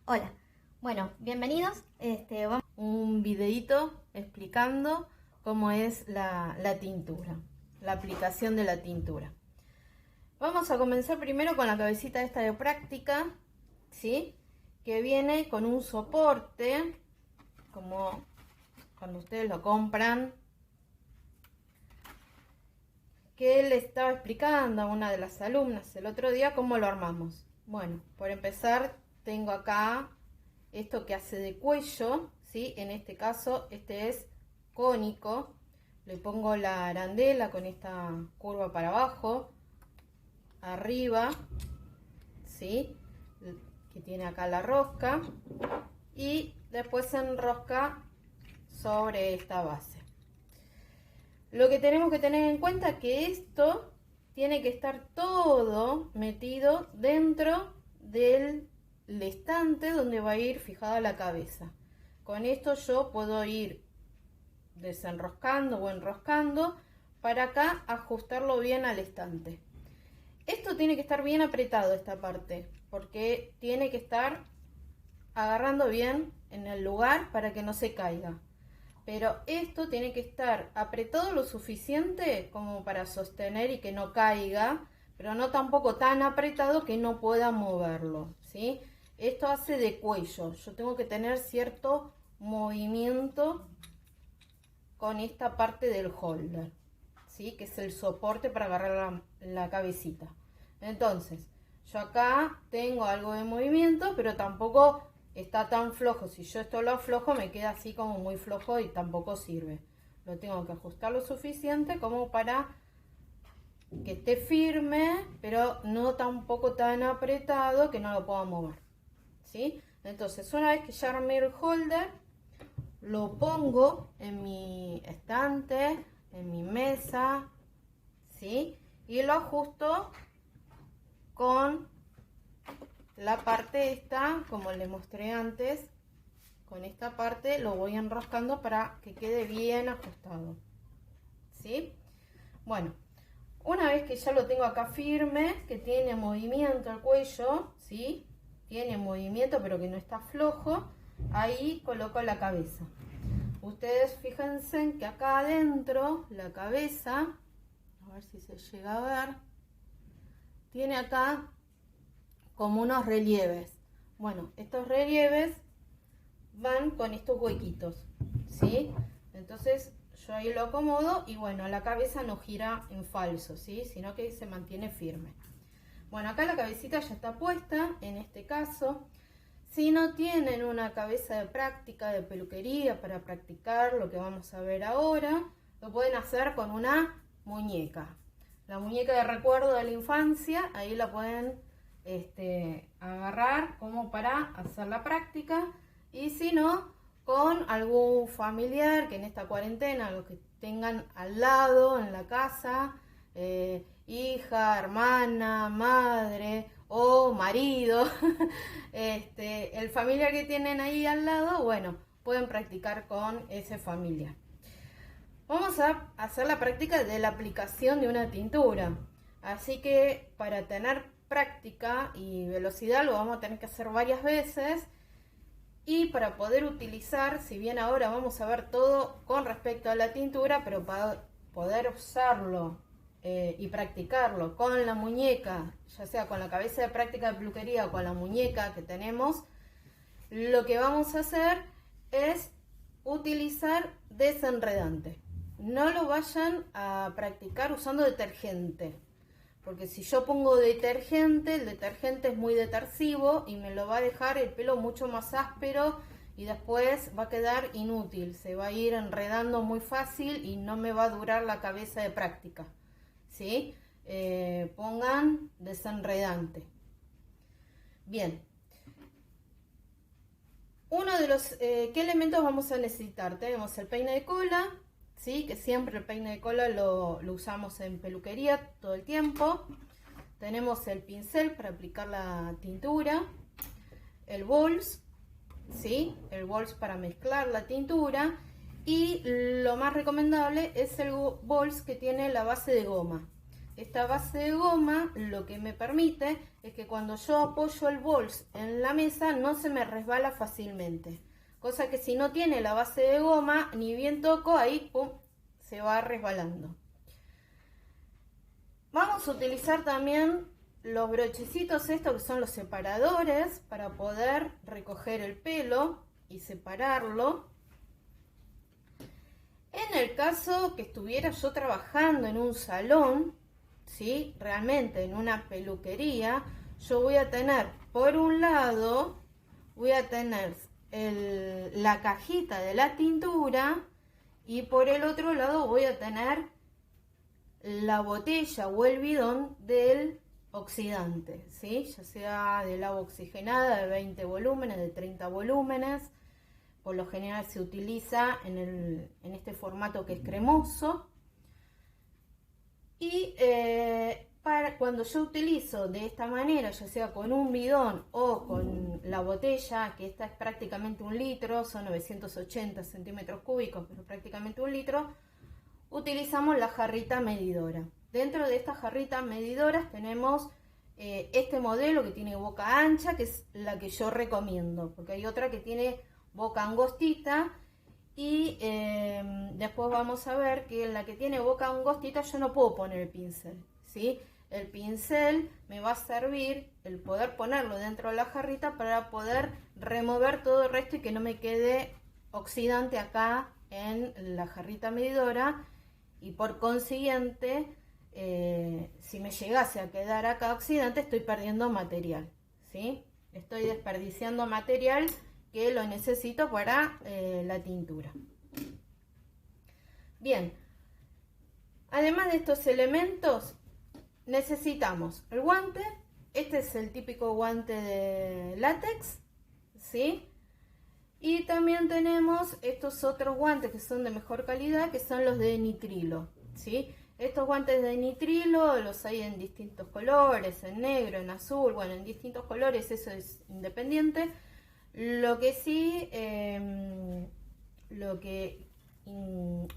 Hola, bueno, bienvenidos. Vamos a un videito explicando cómo es la tintura, la aplicación de la tintura. Vamos a comenzar primero con la cabecita esta de práctica, ¿sí? Que viene con un soporte, como cuando ustedes lo compran, que le estaba explicando a una de las alumnas el otro día cómo lo armamos. Bueno, por empezar tengo acá esto que hace de cuello, ¿sí? En este caso este es cónico. Le pongo la arandela con esta curva para abajo, arriba, ¿sí? Que tiene acá la rosca, y después se enrosca sobre esta base. Lo que tenemos que tener en cuenta es que esto tiene que estar todo metido dentro del estante donde va a ir fijada la cabeza. Con esto yo puedo ir desenroscando o enroscando para acá ajustarlo bien al estante. Esto tiene que estar bien apretado, esta parte, porque tiene que estar agarrando bien en el lugar para que no se caiga. Pero esto tiene que estar apretado lo suficiente como para sostener y que no caiga, pero no tampoco tan apretado que no pueda moverlo, ¿sí? Esto hace de cuello. Yo tengo que tener cierto movimiento con esta parte del holder, ¿sí? Que es el soporte para agarrar la cabecita. Entonces, yo acá tengo algo de movimiento, pero tampoco está tan flojo. Si yo esto lo aflojo, me queda así como muy flojo y tampoco sirve. Lo tengo que ajustar lo suficiente como para que esté firme, pero no tampoco tan apretado que no lo pueda mover, ¿sí? Entonces, una vez que ya armé el holder, lo pongo en mi estante, en mi mesa, ¿sí? Y lo ajusto con la parte esta, como les mostré antes, con esta parte lo voy enroscando para que quede bien ajustado, ¿sí? Bueno, una vez que ya lo tengo acá firme, que tiene movimiento el cuello, ¿sí? Tiene movimiento pero que no está flojo, ahí coloco la cabeza. Ustedes fíjense que acá adentro la cabeza, a ver si se llega a ver, tiene acá como unos relieves. Bueno, estos relieves van con estos huequitos, ¿sí? Entonces yo ahí lo acomodo y bueno, la cabeza no gira en falso, ¿sí? Sino que se mantiene firme. Bueno, acá la cabecita ya está puesta, en este caso. Si no tienen una cabeza de práctica, de peluquería, para practicar lo que vamos a ver ahora, lo pueden hacer con una muñeca. La muñeca de recuerdo de la infancia, ahí la pueden agarrar como para hacer la práctica. Y si no, con algún familiar que en esta cuarentena, los que tengan al lado en la casa, hija, hermana, madre o marido, el familiar que tienen ahí al lado, bueno, pueden practicar con ese familiar. Vamos a hacer la práctica de la aplicación de una tintura. Así que para tener práctica y velocidad lo vamos a tener que hacer varias veces. Y para poder utilizar, si bien ahora vamos a ver todo con respecto a la tintura, pero para poder usarlo y practicarlo con la muñeca, ya sea con la cabeza de práctica de peluquería o con la muñeca que tenemos, lo que vamos a hacer es utilizar desenredante. No lo vayan a practicar usando detergente, porque si yo pongo detergente, el detergente es muy detersivo y me lo va a dejar el pelo mucho más áspero y después va a quedar inútil, se va a ir enredando muy fácil y no me va a durar la cabeza de práctica, ¿sí? Pongan desenredante. Bien. Uno de los, ¿qué elementos vamos a necesitar? Tenemos el peine de cola, ¿sí? Que siempre el peine de cola lo usamos en peluquería todo el tiempo. Tenemos el pincel para aplicar la tintura, el bols, ¿sí? El bols para mezclar la tintura, y lo más recomendable es el bols que tiene la base de goma, esta base de goma lo que me permite es que cuando yo apoyo el bols en la mesa no se me resbala fácilmente. Cosa que si no tiene la base de goma, ni bien toco, ahí pum, se va resbalando. Vamos a utilizar también los brochecitos estos que son los separadores para poder recoger el pelo y separarlo. En el caso que estuviera yo trabajando en un salón, ¿sí? Realmente en una peluquería, yo voy a tener, por un lado, voy a tener la cajita de la tintura y por el otro lado voy a tener la botella o el bidón del oxidante, ¿sí? Ya sea del agua oxigenada de 20 volúmenes, de 30 volúmenes. Por lo general se utiliza en este formato que es cremoso. Y cuando yo utilizo de esta manera, ya sea con un bidón o con la botella, que esta es prácticamente 1 litro, son 980 centímetros cúbicos, pero prácticamente 1 litro, utilizamos la jarrita medidora. Dentro de estas jarritas medidoras tenemos este modelo que tiene boca ancha, que es la que yo recomiendo, porque hay otra que tiene boca angostita y después vamos a ver que en la que tiene boca angostita yo no puedo poner el pincel, ¿sí? El pincel me va a servir el poder ponerlo dentro de la jarrita para poder remover todo el resto y que no me quede oxidante acá en la jarrita medidora, y por consiguiente si me llegase a quedar acá oxidante estoy perdiendo material, ¿sí? Estoy desperdiciando material que lo necesito para la tintura. Bien, además de estos elementos necesitamos el guante. Este es el típico guante de látex, ¿sí? Y también tenemos estos otros guantes que son de mejor calidad, que son los de nitrilo, ¿sí? Estos guantes de nitrilo los hay en distintos colores, en negro, en azul, bueno, en distintos colores, eso es independiente. Lo que sí, lo que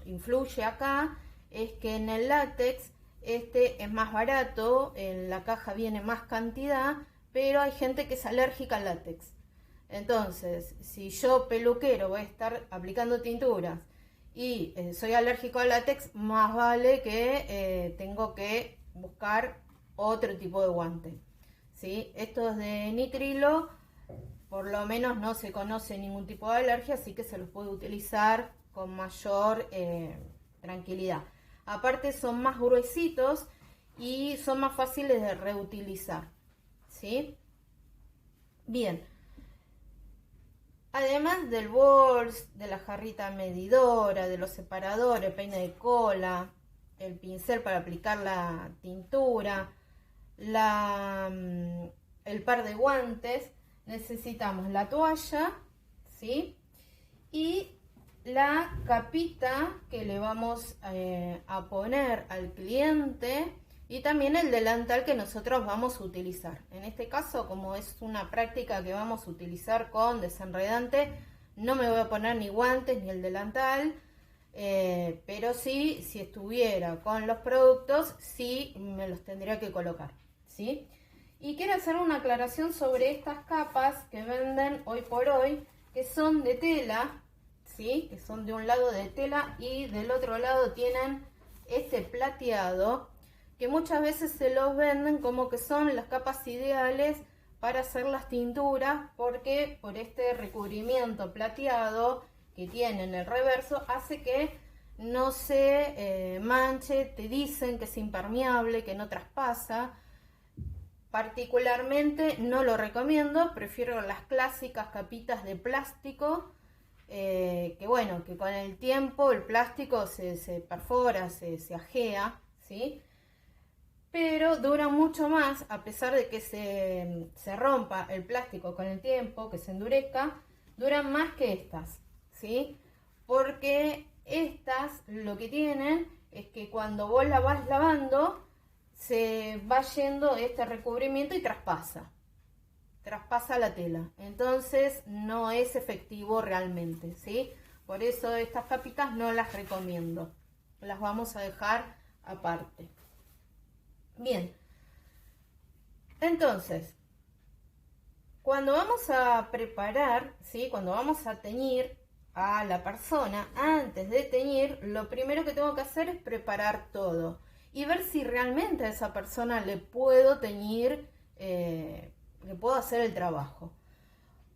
influye acá es que en el látex este es más barato, en la caja viene más cantidad, pero hay gente que es alérgica al látex. Entonces, si yo peluquero voy a estar aplicando tinturas y soy alérgico al látex, más vale que tengo que buscar otro tipo de guante, ¿sí? Estos de nitrilo por lo menos no se conoce ningún tipo de alergia, así que se los puede utilizar con mayor tranquilidad. Aparte son más gruesitos y son más fáciles de reutilizar, ¿sí? Bien. Además del bols, de la jarrita medidora, de los separadores, peine de cola, el pincel para aplicar la tintura, el par de guantes, necesitamos la toalla, ¿sí? Y la capita que le vamos a poner al cliente, y también el delantal que nosotros vamos a utilizar. En este caso, como es una práctica que vamos a utilizar con desenredante, no me voy a poner ni guantes ni el delantal, pero sí, si estuviera con los productos, sí me los tendría que colocar, ¿sí? Y quiero hacer una aclaración sobre estas capas que venden hoy por hoy, que son de tela, ¿sí? Que son de un lado de tela y del otro lado tienen este plateado, que muchas veces se los venden como que son las capas ideales para hacer las tinturas, porque por este recubrimiento plateado que tiene en el reverso hace que no se manche. Te dicen que es impermeable, que no traspasa. Particularmente no lo recomiendo, prefiero las clásicas capitas de plástico, que bueno, que con el tiempo el plástico se perfora, se ajea, ¿sí? Pero dura mucho más, a pesar de que se rompa el plástico con el tiempo, que se endurezca, duran más que estas, ¿sí? Porque estas lo que tienen es que cuando vos la vas lavando, se va yendo este recubrimiento y traspasa la tela, entonces no es efectivo realmente, ¿sí? Por eso estas capitas no las recomiendo, las vamos a dejar aparte. Bien, entonces, cuando vamos a preparar, ¿sí? Cuando vamos a teñir a la persona, antes de teñir, lo primero que tengo que hacer es preparar todo y ver si realmente a esa persona le puedo teñir, le puedo hacer el trabajo.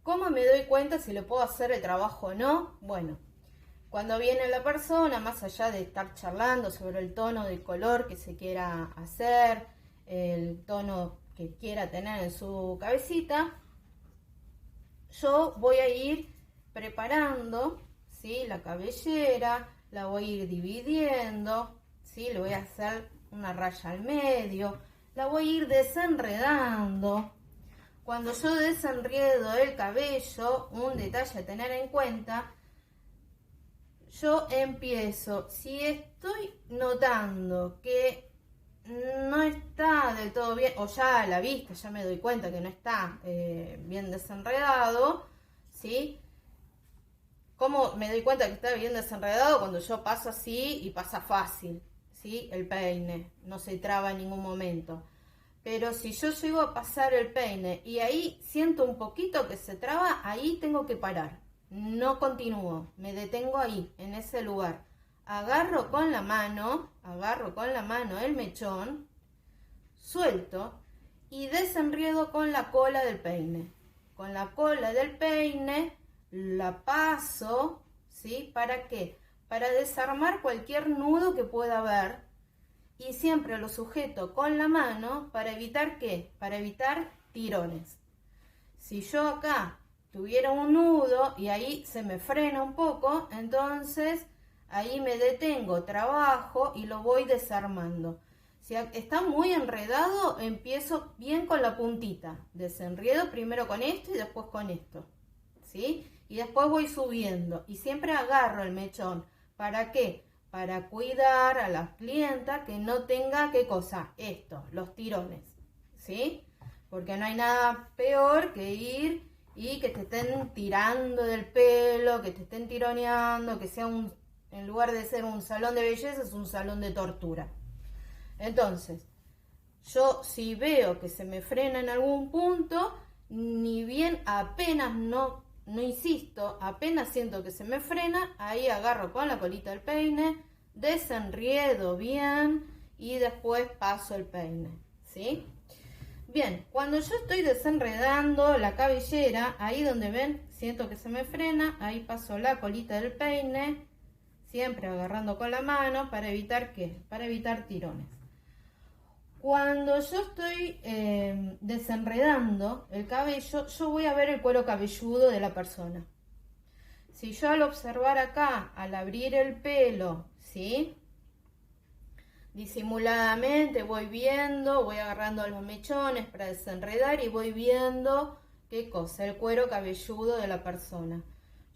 ¿Cómo me doy cuenta si le puedo hacer el trabajo o no? Bueno, cuando viene la persona, más allá de estar charlando sobre el tono de color que se quiera hacer, el tono que quiera tener en su cabecita, yo voy a ir preparando, ¿sí? La cabellera, la voy a ir dividiendo, ¿sí? Le voy a hacer una raya al medio, la voy a ir desenredando. Cuando yo desenredo el cabello, un detalle a tener en cuenta, yo empiezo, si estoy notando que no está del todo bien, o ya a la vista ya me doy cuenta que no está bien desenredado, ¿sí? ¿Cómo me doy cuenta que está bien desenredado? Cuando yo paso así y pasa fácil, ¿sí? El peine, no se traba en ningún momento. Pero si yo llego a pasar el peine y ahí siento un poquito que se traba, ahí tengo que parar. No continúo, me detengo ahí, en ese lugar. Agarro con la mano el mechón, suelto y desenriedo con la cola del peine. Con la cola del peine la paso, ¿sí? ¿Para qué? Para desarmar cualquier nudo que pueda haber y siempre lo sujeto con la mano para evitar ¿qué? Para evitar tirones. Si yo acá tuviera un nudo y ahí se me frena un poco, entonces ahí me detengo, trabajo y lo voy desarmando. Si está muy enredado, empiezo bien con la puntita. Desenredo primero con esto y después con esto, ¿sí? Y después voy subiendo y siempre agarro el mechón. ¿Para qué? Para cuidar a la clienta que no tenga, ¿qué cosa? Esto, los tirones, ¿sí? Porque no hay nada peor que ir y que te estén tirando del pelo, que te estén tironeando, que sea en lugar de ser un salón de belleza, es un salón de tortura. Entonces, yo si veo que se me frena en algún punto, ni bien apenas no insisto, apenas siento que se me frena, ahí agarro con la colita del peine, desenriedo bien y después paso el peine, ¿sí? Bien, cuando yo estoy desenredando la cabellera, ahí donde ven, siento que se me frena, ahí paso la colita del peine, siempre agarrando con la mano, ¿para evitar qué? Para evitar tirones. Cuando yo estoy desenredando el cabello, yo voy a ver el cuero cabelludo de la persona. Si yo al observar acá, al abrir el pelo, ¿sí? Disimuladamente voy viendo, voy agarrando los mechones para desenredar y voy viendo, ¿qué cosa? El cuero cabelludo de la persona.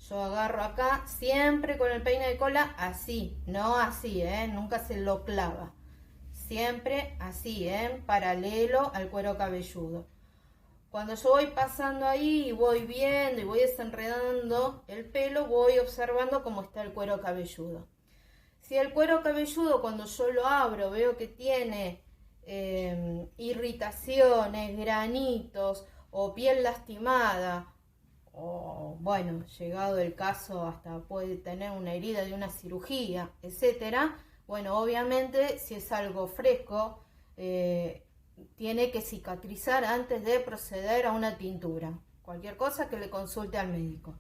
Yo agarro acá, siempre con el peine de cola, así, no así, nunca se lo clava. Siempre así, en paralelo al cuero cabelludo. Cuando yo voy pasando ahí y voy viendo y voy desenredando el pelo, voy observando cómo está el cuero cabelludo. Si el cuero cabelludo cuando yo lo abro veo que tiene irritaciones, granitos o piel lastimada, o bueno, llegado el caso hasta puede tener una herida de una cirugía, etcétera. Bueno, obviamente si es algo fresco, tiene que cicatrizar antes de proceder a una tintura. Cualquier cosa que le consulte al médico.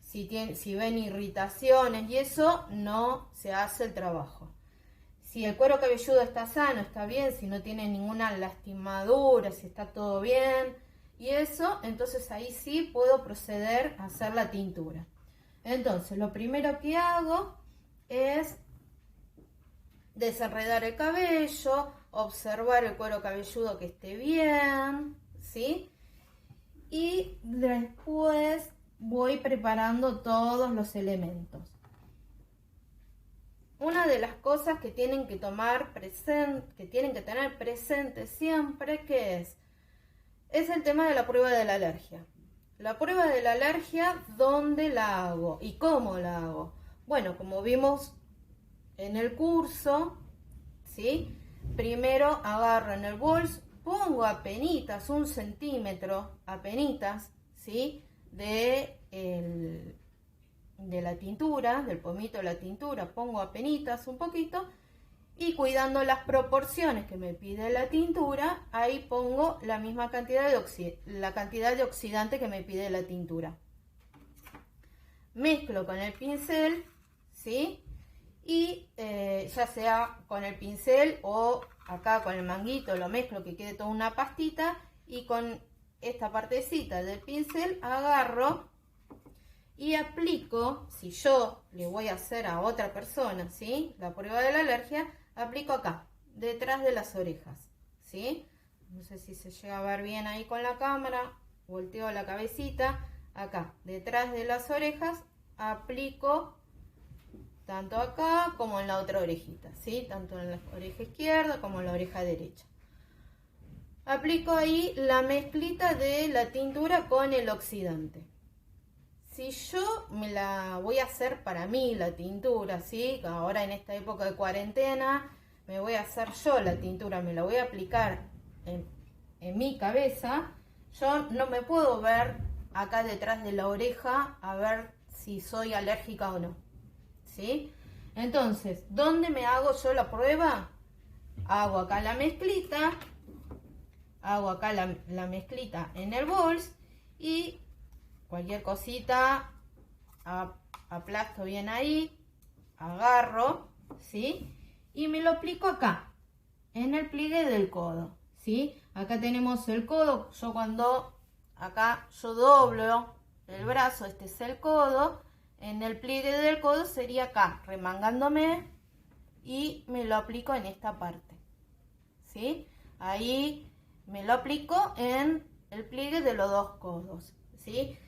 Si ven irritaciones y eso, no se hace el trabajo. Si el cuero cabelludo está sano, está bien, si no tiene ninguna lastimadura, si está todo bien y eso, entonces ahí sí puedo proceder a hacer la tintura. Entonces, lo primero que hago es desenredar el cabello, observar el cuero cabelludo que esté bien, ¿sí? Y después voy preparando todos los elementos. Una de las cosas que tienen que tener presente siempre, ¿qué es? Es el tema de la prueba de la alergia. La prueba de la alergia, ¿dónde la hago y cómo la hago? Bueno, como vimos en el curso, ¿sí? primero agarro en el bols, pongo apenitas, 1 centímetro, apenitas, ¿sí? De la tintura, del pomito de la tintura, pongo apenitas un poquito, y cuidando las proporciones que me pide la tintura, ahí pongo la misma cantidad la cantidad de oxidante que me pide la tintura. Mezclo con el pincel, ¿sí? Y ya sea con el pincel o acá con el manguito lo mezclo que quede toda una pastita, y con esta partecita del pincel agarro y aplico. Si yo le voy a hacer a otra persona, ¿sí?, la prueba de la alergia, aplico acá, detrás de las orejas, ¿sí? No sé si se llega a ver bien ahí con la cámara, volteo la cabecita, acá, detrás de las orejas, aplico tanto acá como en la otra orejita, ¿sí? Tanto en la oreja izquierda como en la oreja derecha. Aplico ahí la mezclita de la tintura con el oxidante. Si yo me la voy a hacer para mí la tintura, ¿sí? Ahora en esta época de cuarentena me voy a hacer yo la tintura, me la voy a aplicar en mi cabeza. Yo no me puedo ver acá detrás de la oreja a ver si soy alérgica o no, ¿sí? Entonces, ¿dónde me hago yo la prueba? Hago acá la mezclita, la mezclita en el bols, y cualquier cosita aplasto bien ahí, agarro, ¿sí? Y me lo aplico acá, en el pliegue del codo, ¿sí? Acá tenemos el codo. Yo cuando acá yo doblo el brazo, este es el codo, en el pliegue del codo sería acá, remangándome, y me lo aplico en esta parte, ¿sí? Ahí me lo aplico en el pliegue de los dos codos, ¿sí?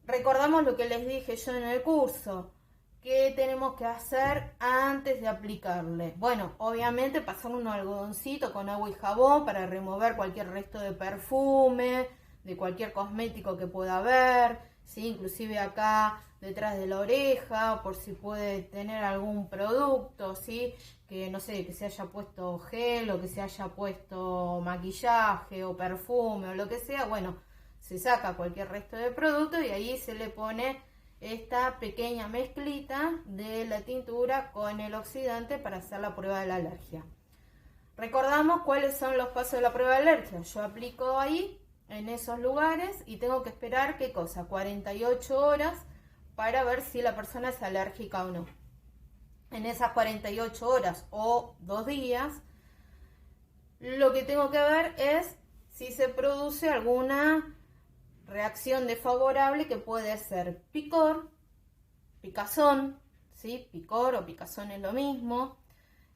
Recordamos lo que les dije yo en el curso. ¿Qué tenemos que hacer antes de aplicarle? Bueno, obviamente pasar un algodoncito con agua y jabón para remover cualquier resto de perfume, de cualquier cosmético que pueda haber, ¿sí? Inclusive acá detrás de la oreja, por si puede tener algún producto, ¿sí? Que no sé, que se haya puesto gel o que se haya puesto maquillaje o perfume o lo que sea. Bueno, se saca cualquier resto de producto y ahí se le pone esta pequeña mezclita de la tintura con el oxidante para hacer la prueba de la alergia. Recordamos cuáles son los pasos de la prueba de alergia. Yo aplico ahí, en esos lugares, y tengo que esperar, ¿qué cosa? 48 horas para ver si la persona es alérgica o no. En esas 48 horas o 2 días, lo que tengo que ver es si se produce alguna reacción desfavorable, que puede ser picor, picazón, ¿sí? Picor o picazón es lo mismo,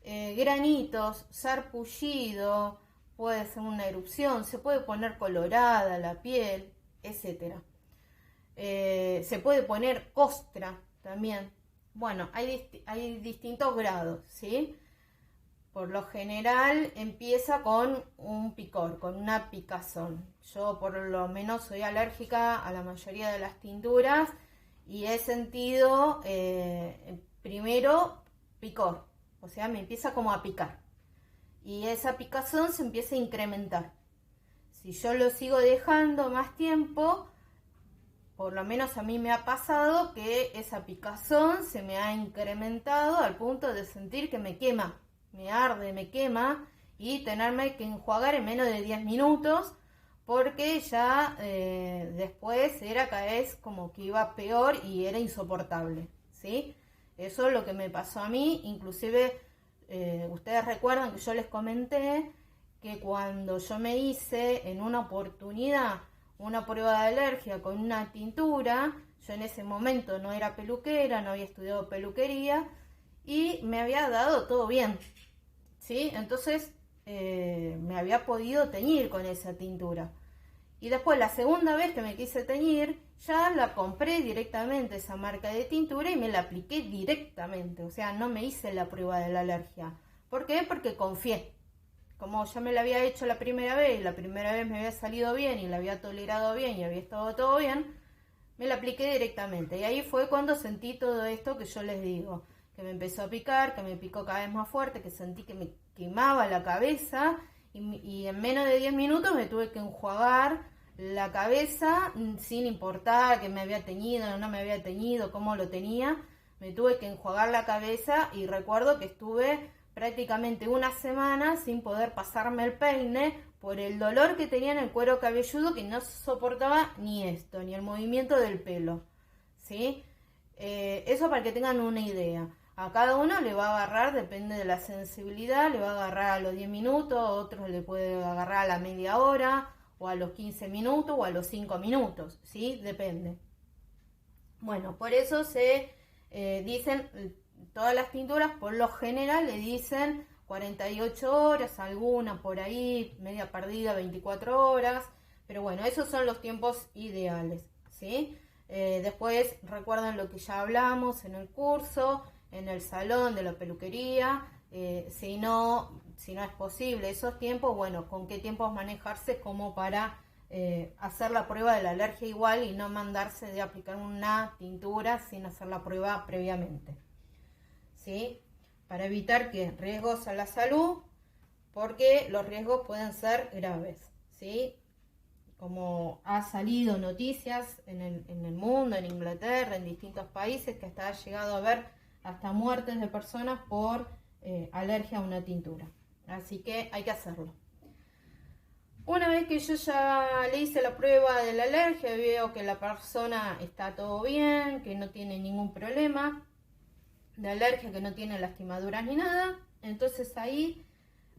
granitos, sarpullido, puede ser una erupción, se puede poner colorada la piel, etc. Se puede poner costra también. Bueno, hay distintos grados, ¿sí? Por lo general empieza con un picor, con una picazón. Yo por lo menos soy alérgica a la mayoría de las tinturas y he sentido primero picor, o sea, me empieza como a picar. Y esa picazón se empieza a incrementar. Si yo lo sigo dejando más tiempo, por lo menos a mí me ha pasado que esa picazón se me ha incrementado al punto de sentir que me quema. Me arde, me quema, y tenerme que enjuagar en menos de 10 minutos, porque ya después era cada vez como que iba peor y era insoportable, ¿sí? Eso es lo que me pasó a mí. Inclusive ustedes recuerdan que yo les comenté que cuando yo me hice en una oportunidad una prueba de alergia con una tintura, yo en ese momento no era peluquera, no había estudiado peluquería y me había dado todo bien, ¿sí? Entonces me había podido teñir con esa tintura. Y después la segunda vez que me quise teñir, ya la compré directamente, esa marca de tintura, y me la apliqué directamente. O sea, no me hice la prueba de la alergia. ¿Por qué? Porque confié. Como ya me la había hecho la primera vez me había salido bien y la había tolerado bien y había estado todo bien, me la apliqué directamente. Y ahí fue cuando sentí todo esto que yo les digo. que me empezó a picar, que me picó cada vez más fuerte, que sentí que me quemaba la cabeza y en menos de 10 minutos me tuve que enjuagar la cabeza sin importar que me había teñido o no me había teñido, cómo lo tenía. Me tuve que enjuagar la cabeza y recuerdo que estuve prácticamente una semana sin poder pasarme el peine por el dolor que tenía en el cuero cabelludo, que no soportaba ni esto, ni el movimiento del pelo, ¿sí? Eso para que tengan una idea. A cada uno le va a agarrar, depende de la sensibilidad, le va a agarrar a los 10 minutos, a otros le puede agarrar a la media hora, o a los 15 minutos, o a los 5 minutos, ¿sí? Depende. Bueno, por eso se dicen, todas las tinturas por lo general le dicen 48 horas, alguna por ahí, media perdida 24 horas, pero bueno, esos son los tiempos ideales, ¿sí? Después recuerden lo que ya hablamos en el curso, en el salón de la peluquería, si no es posible esos tiempos, bueno, con qué tiempos manejarse como para hacer la prueba de la alergia igual y no mandarse de aplicar una tintura sin hacer la prueba previamente, ¿sí? Para evitar que riesgos a la salud, porque los riesgos pueden ser graves, ¿sí? Como ha salido noticias en el mundo, en Inglaterra, en distintos países, que hasta ha llegado a haber hasta muertes de personas por alergia a una tintura. Así que hay que hacerlo. Una vez que yo ya le hice la prueba de la alergia, veo que la persona está todo bien, que no tiene ningún problema de alergia, que no tiene lastimaduras ni nada, entonces ahí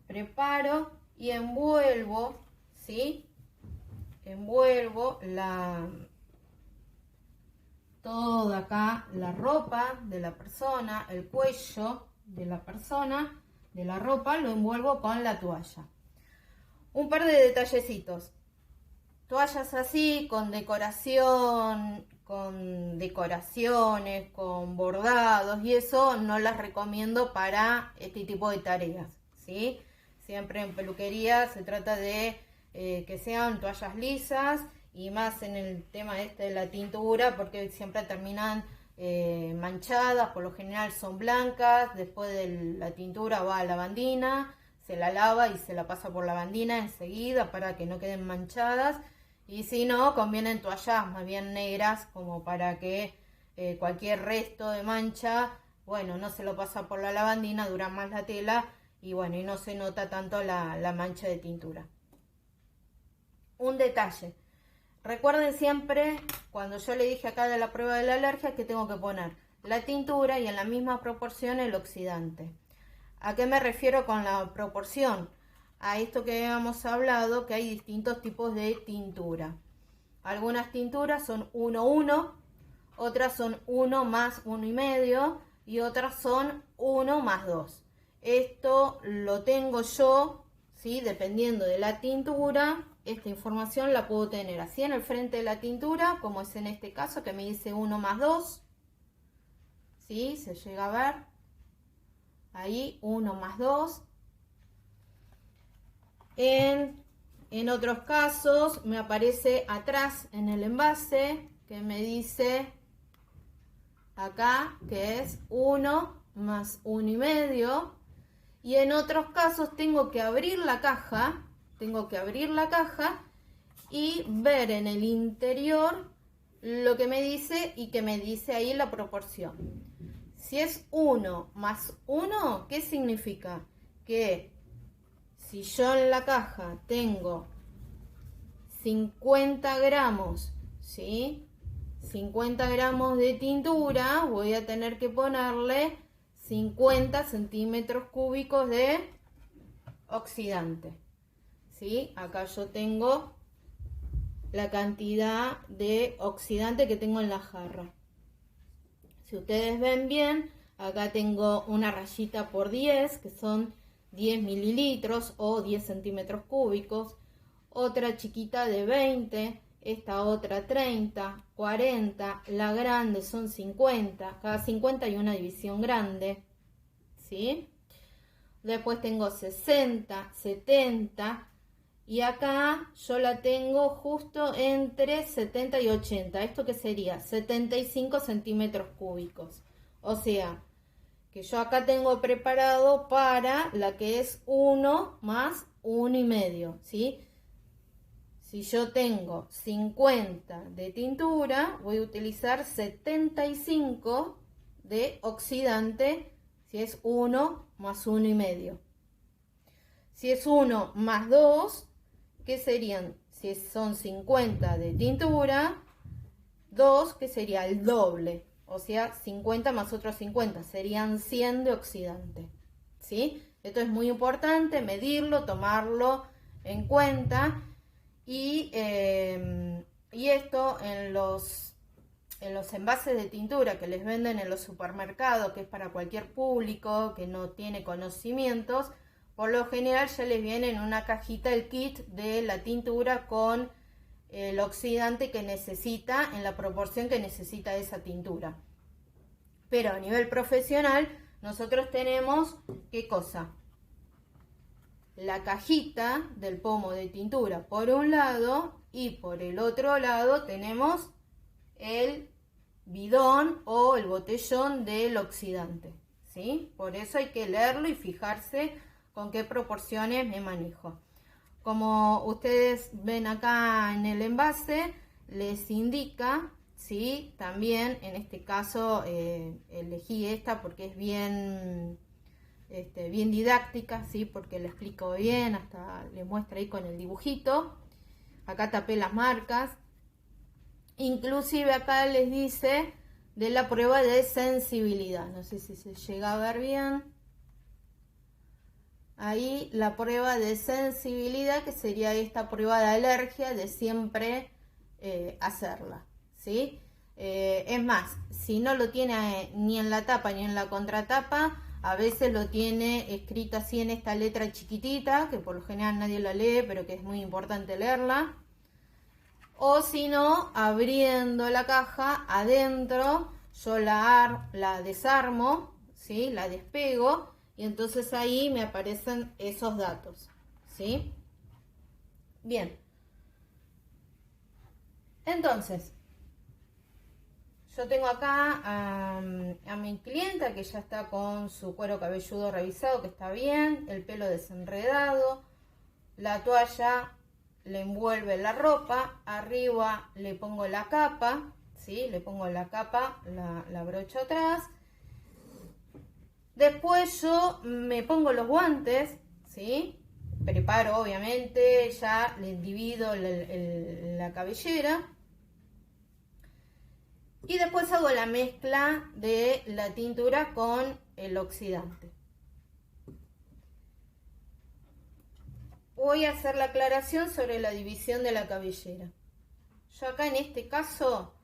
preparo y envuelvo, ¿sí? Envuelvo toda acá la ropa de la persona, el cuello de la persona, de la ropa, lo envuelvo con la toalla. Un par de detallecitos. Toallas así, con decoración, con decoraciones, con bordados y eso no las recomiendo para este tipo de tareas, ¿sí? Siempre en peluquería se trata de que sean toallas lisas y más en el tema de la tintura, porque siempre terminan manchadas, por lo general son blancas, después de la tintura va a la lavandina, se la lava y se la pasa por la lavandina enseguida para que no queden manchadas, y si no, convienen toallas más bien negras como para que cualquier resto de mancha, bueno, no se lo pasa por la lavandina, dura más la tela y bueno, y no se nota tanto la mancha de tintura. Un detalle, recuerden siempre, cuando yo le dije acá de la prueba de la alergia, que tengo que poner la tintura y en la misma proporción el oxidante. ¿A qué me refiero con la proporción? A esto que habíamos hablado, que hay distintos tipos de tintura. Algunas tinturas son 1,1, otras son 1 más 1,5 y otras son 1 más 2. Esto lo tengo yo, ¿sí? Dependiendo de la tintura, esta información la puedo tener así en el frente de la tintura, como es en este caso que me dice 1 más 2, ¿sí? Se llega a ver ahí 1 más 2. En otros casos me aparece atrás en el envase que me dice acá que es 1 más 1,5, y en otros casos tengo que abrir la caja, y ver en el interior lo que me dice y que me dice ahí la proporción. Si es 1 más 1, ¿qué significa? Que si yo en la caja tengo 50 gramos, ¿sí? 50 gramos de tintura, voy a tener que ponerle 50 centímetros cúbicos de oxidante, ¿sí? Acá yo tengo la cantidad de oxidante que tengo en la jarra. Si ustedes ven bien, acá tengo una rayita por 10, que son 10 mililitros o 10 centímetros cúbicos, otra chiquita de 20, esta otra 30, 40, la grande son 50, cada 50 hay una división grande, ¿sí? Después tengo 60, 70 y acá yo la tengo justo entre 70 y 80, ¿esto qué sería? 75 centímetros cúbicos, o sea, que yo acá tengo preparado para la que es 1 más 1,5, ¿sí? Si yo tengo 50 de tintura, voy a utilizar 75 de oxidante, si es 1 más 1,5. Si es 1 más 2, ¿qué serían? Si son 50 de tintura, 2, que sería el doble. O sea, 50 más otros 50, serían 100 de oxidante. ¿Sí? Esto es muy importante, medirlo, tomarlo en cuenta. Y esto en los envases de tintura que les venden en los supermercados, que es para cualquier público que no tiene conocimientos, por lo general ya les viene en una cajita el kit de la tintura con el oxidante que necesita en la proporción que necesita esa tintura. Pero a nivel profesional nosotros tenemos, ¿qué cosa? La cajita del pomo de tintura por un lado y por el otro lado tenemos el bidón o el botellón del oxidante, ¿sí? Por eso hay que leerlo y fijarse con qué proporciones me manejo. Como ustedes ven acá en el envase, les indica, ¿sí? También en este caso elegí esta porque es bien didáctica, ¿sí? Porque le explico bien, hasta le muestra ahí con el dibujito. Acá tapé las marcas. Inclusive acá les dice de la prueba de sensibilidad. No sé si se llega a ver bien. Ahí la prueba de sensibilidad, que sería esta prueba de alergia, de siempre hacerla, ¿sí? Es más, si no lo tiene ni en la tapa ni en la contratapa, a veces lo tiene escrito así en esta letra chiquitita, que por lo general nadie la lee, pero que es muy importante leerla. O si no, abriendo la caja, adentro yo la desarmo, ¿sí? La despego y entonces ahí me aparecen esos datos, ¿sí? Bien. Entonces, yo tengo acá a mi clienta que ya está con su cuero cabelludo revisado, que está bien, el pelo desenredado, la toalla le envuelve la ropa, arriba le pongo la capa, ¿sí? Le pongo la capa, la brocho atrás. Después yo me pongo los guantes, ¿sí? Preparo obviamente, ya le divido la cabellera. Y después hago la mezcla de la tintura con el oxidante. Voy a hacer la aclaración sobre la división de la cabellera. Yo acá en este caso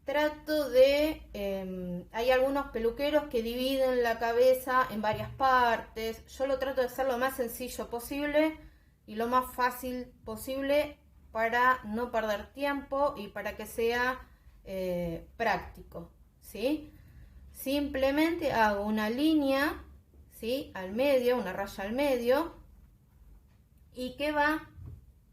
trato de... hay algunos peluqueros que dividen la cabeza en varias partes. Yo lo trato de hacer lo más sencillo posible y lo más fácil posible para no perder tiempo y para que sea práctico, ¿sí? Simplemente hago una línea, ¿sí? Al medio, una raya al medio. ¿Y qué va?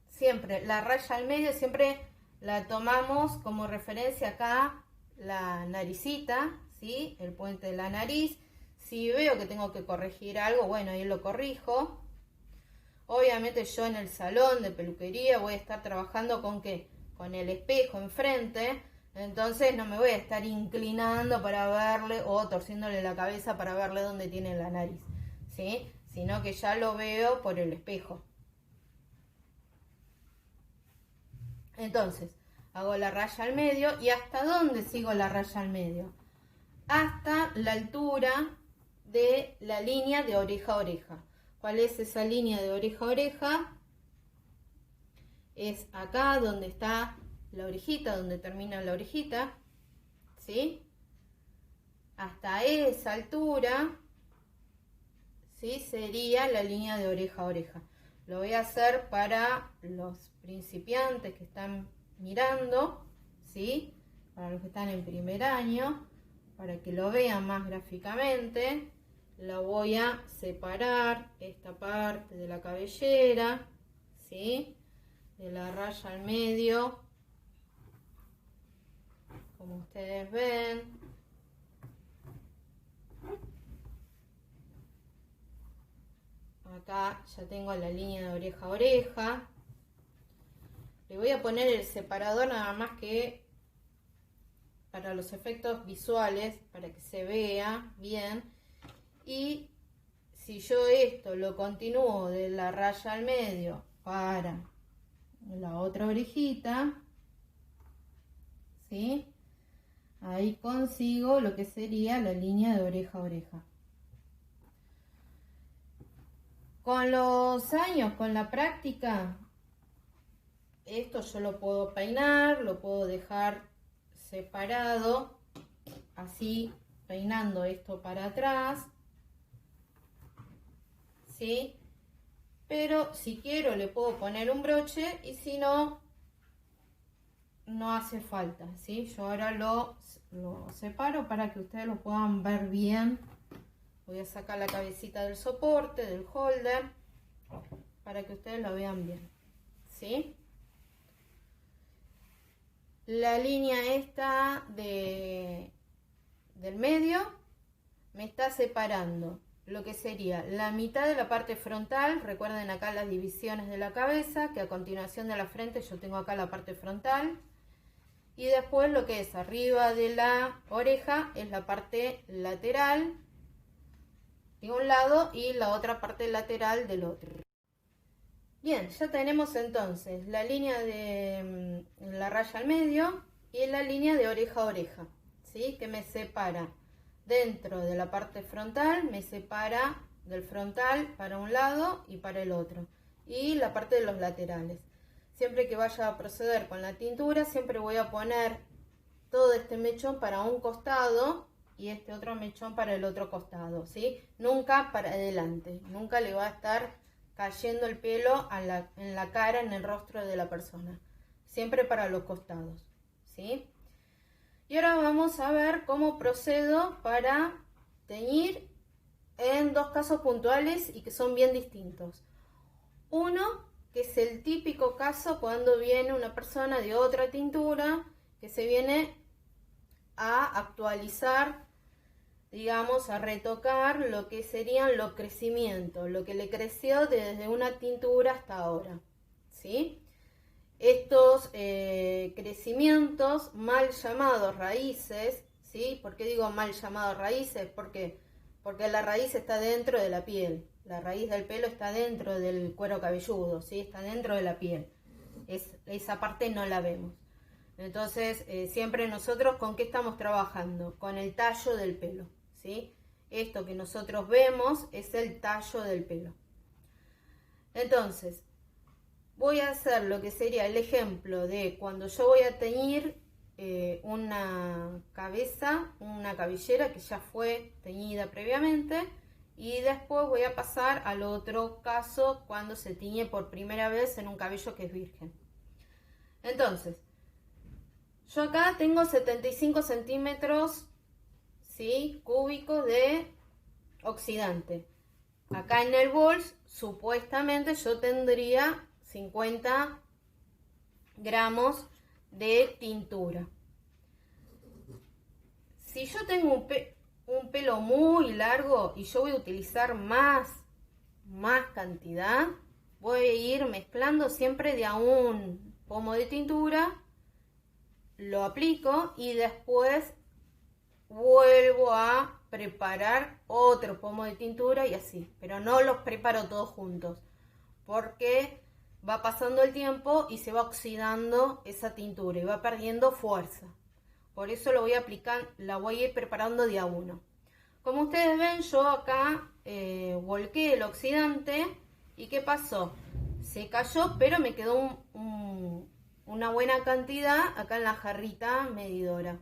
Siempre, la raya al medio siempre la tomamos como referencia acá, la naricita, ¿sí? El puente de la nariz. Si veo que tengo que corregir algo, bueno, ahí lo corrijo. Obviamente yo en el salón de peluquería voy a estar trabajando con ¿qué? Con el espejo enfrente. Entonces no me voy a estar inclinando para verle o torciéndole la cabeza para verle dónde tiene la nariz, ¿sí? Sino que ya lo veo por el espejo. Entonces, hago la raya al medio. ¿Y hasta dónde sigo la raya al medio? Hasta la altura de la línea de oreja a oreja. ¿Cuál es esa línea de oreja a oreja? Es acá donde está la orejita, donde termina la orejita, ¿sí? Hasta esa altura, ¿sí? Sería la línea de oreja a oreja. Lo voy a hacer para los principiantes que están mirando, ¿sí? Para los que están en primer año, para que lo vean más gráficamente. Lo voy a separar esta parte de la cabellera, ¿sí? De la raya al medio, como ustedes ven. ya tengo la línea de oreja a oreja. Le voy a poner el separador nada más que para los efectos visuales, para que se vea bien. Y si yo esto lo continúo de la raya al medio para la otra orejita, ¿sí? Ahí consigo lo que sería la línea de oreja a oreja. Con los años, con la práctica, esto yo lo puedo peinar, lo puedo dejar separado, así peinando esto para atrás, ¿sí? Pero si quiero le puedo poner un broche y si no, no hace falta, ¿sí? Yo ahora lo separo para que ustedes lo puedan ver bien. Voy a sacar la cabecita del soporte, del holder, para que ustedes lo vean bien, ¿sí? La línea esta del medio me está separando lo que sería la mitad de la parte frontal. Recuerden acá las divisiones de la cabeza, que a continuación de la frente yo tengo acá la parte frontal. Y después lo que es arriba de la oreja es la parte lateral de un lado y la otra parte lateral del otro. Bien, ya tenemos entonces la línea de la raya al medio y la línea de oreja a oreja, ¿sí? Que me separa dentro de la parte frontal, me separa del frontal para un lado y para el otro, y la parte de los laterales. Siempre que vaya a proceder con la tintura, siempre voy a poner todo este mechón para un costado y este otro mechón para el otro costado, ¿sí? Nunca para adelante, nunca le va a estar cayendo el pelo en la cara, en el rostro de la persona, siempre para los costados, ¿sí? Y ahora vamos a ver cómo procedo para teñir en dos casos puntuales y que son bien distintos. Uno, que es el típico caso cuando viene una persona de otra tintura que se viene a actualizar, digamos, a retocar lo que serían los crecimientos, lo que le creció desde una tintura hasta ahora, ¿sí? Estos crecimientos mal llamados raíces, ¿sí? ¿Por qué digo mal llamados raíces? Porque la raíz está dentro de la piel, la raíz del pelo está dentro del cuero cabelludo, ¿sí? Está dentro de la piel, esa parte no la vemos. Entonces, siempre nosotros, ¿con qué estamos trabajando? Con el tallo del pelo, ¿sí? Esto que nosotros vemos es el tallo del pelo. Entonces, voy a hacer lo que sería el ejemplo de cuando yo voy a teñir una cabeza, una cabellera que ya fue teñida previamente, y después voy a pasar al otro caso cuando se tiñe por primera vez en un cabello que es virgen. Entonces, yo acá tengo 75 centímetros, ¿sí?, cúbicos de oxidante. Acá en el bols, supuestamente yo tendría 50 gramos de tintura. Si yo tengo un pelo muy largo y yo voy a utilizar más cantidad, voy a ir mezclando siempre de a un pomo de tintura, lo aplico y después vuelvo a preparar otro pomo de tintura y así, pero no los preparo todos juntos porque va pasando el tiempo y se va oxidando esa tintura y va perdiendo fuerza. Por eso lo voy a aplicar, la voy a ir preparando de a uno. Como ustedes ven, yo acá volqué el oxidante y ¿qué pasó? Se cayó, pero me quedó una buena cantidad acá en la jarrita medidora,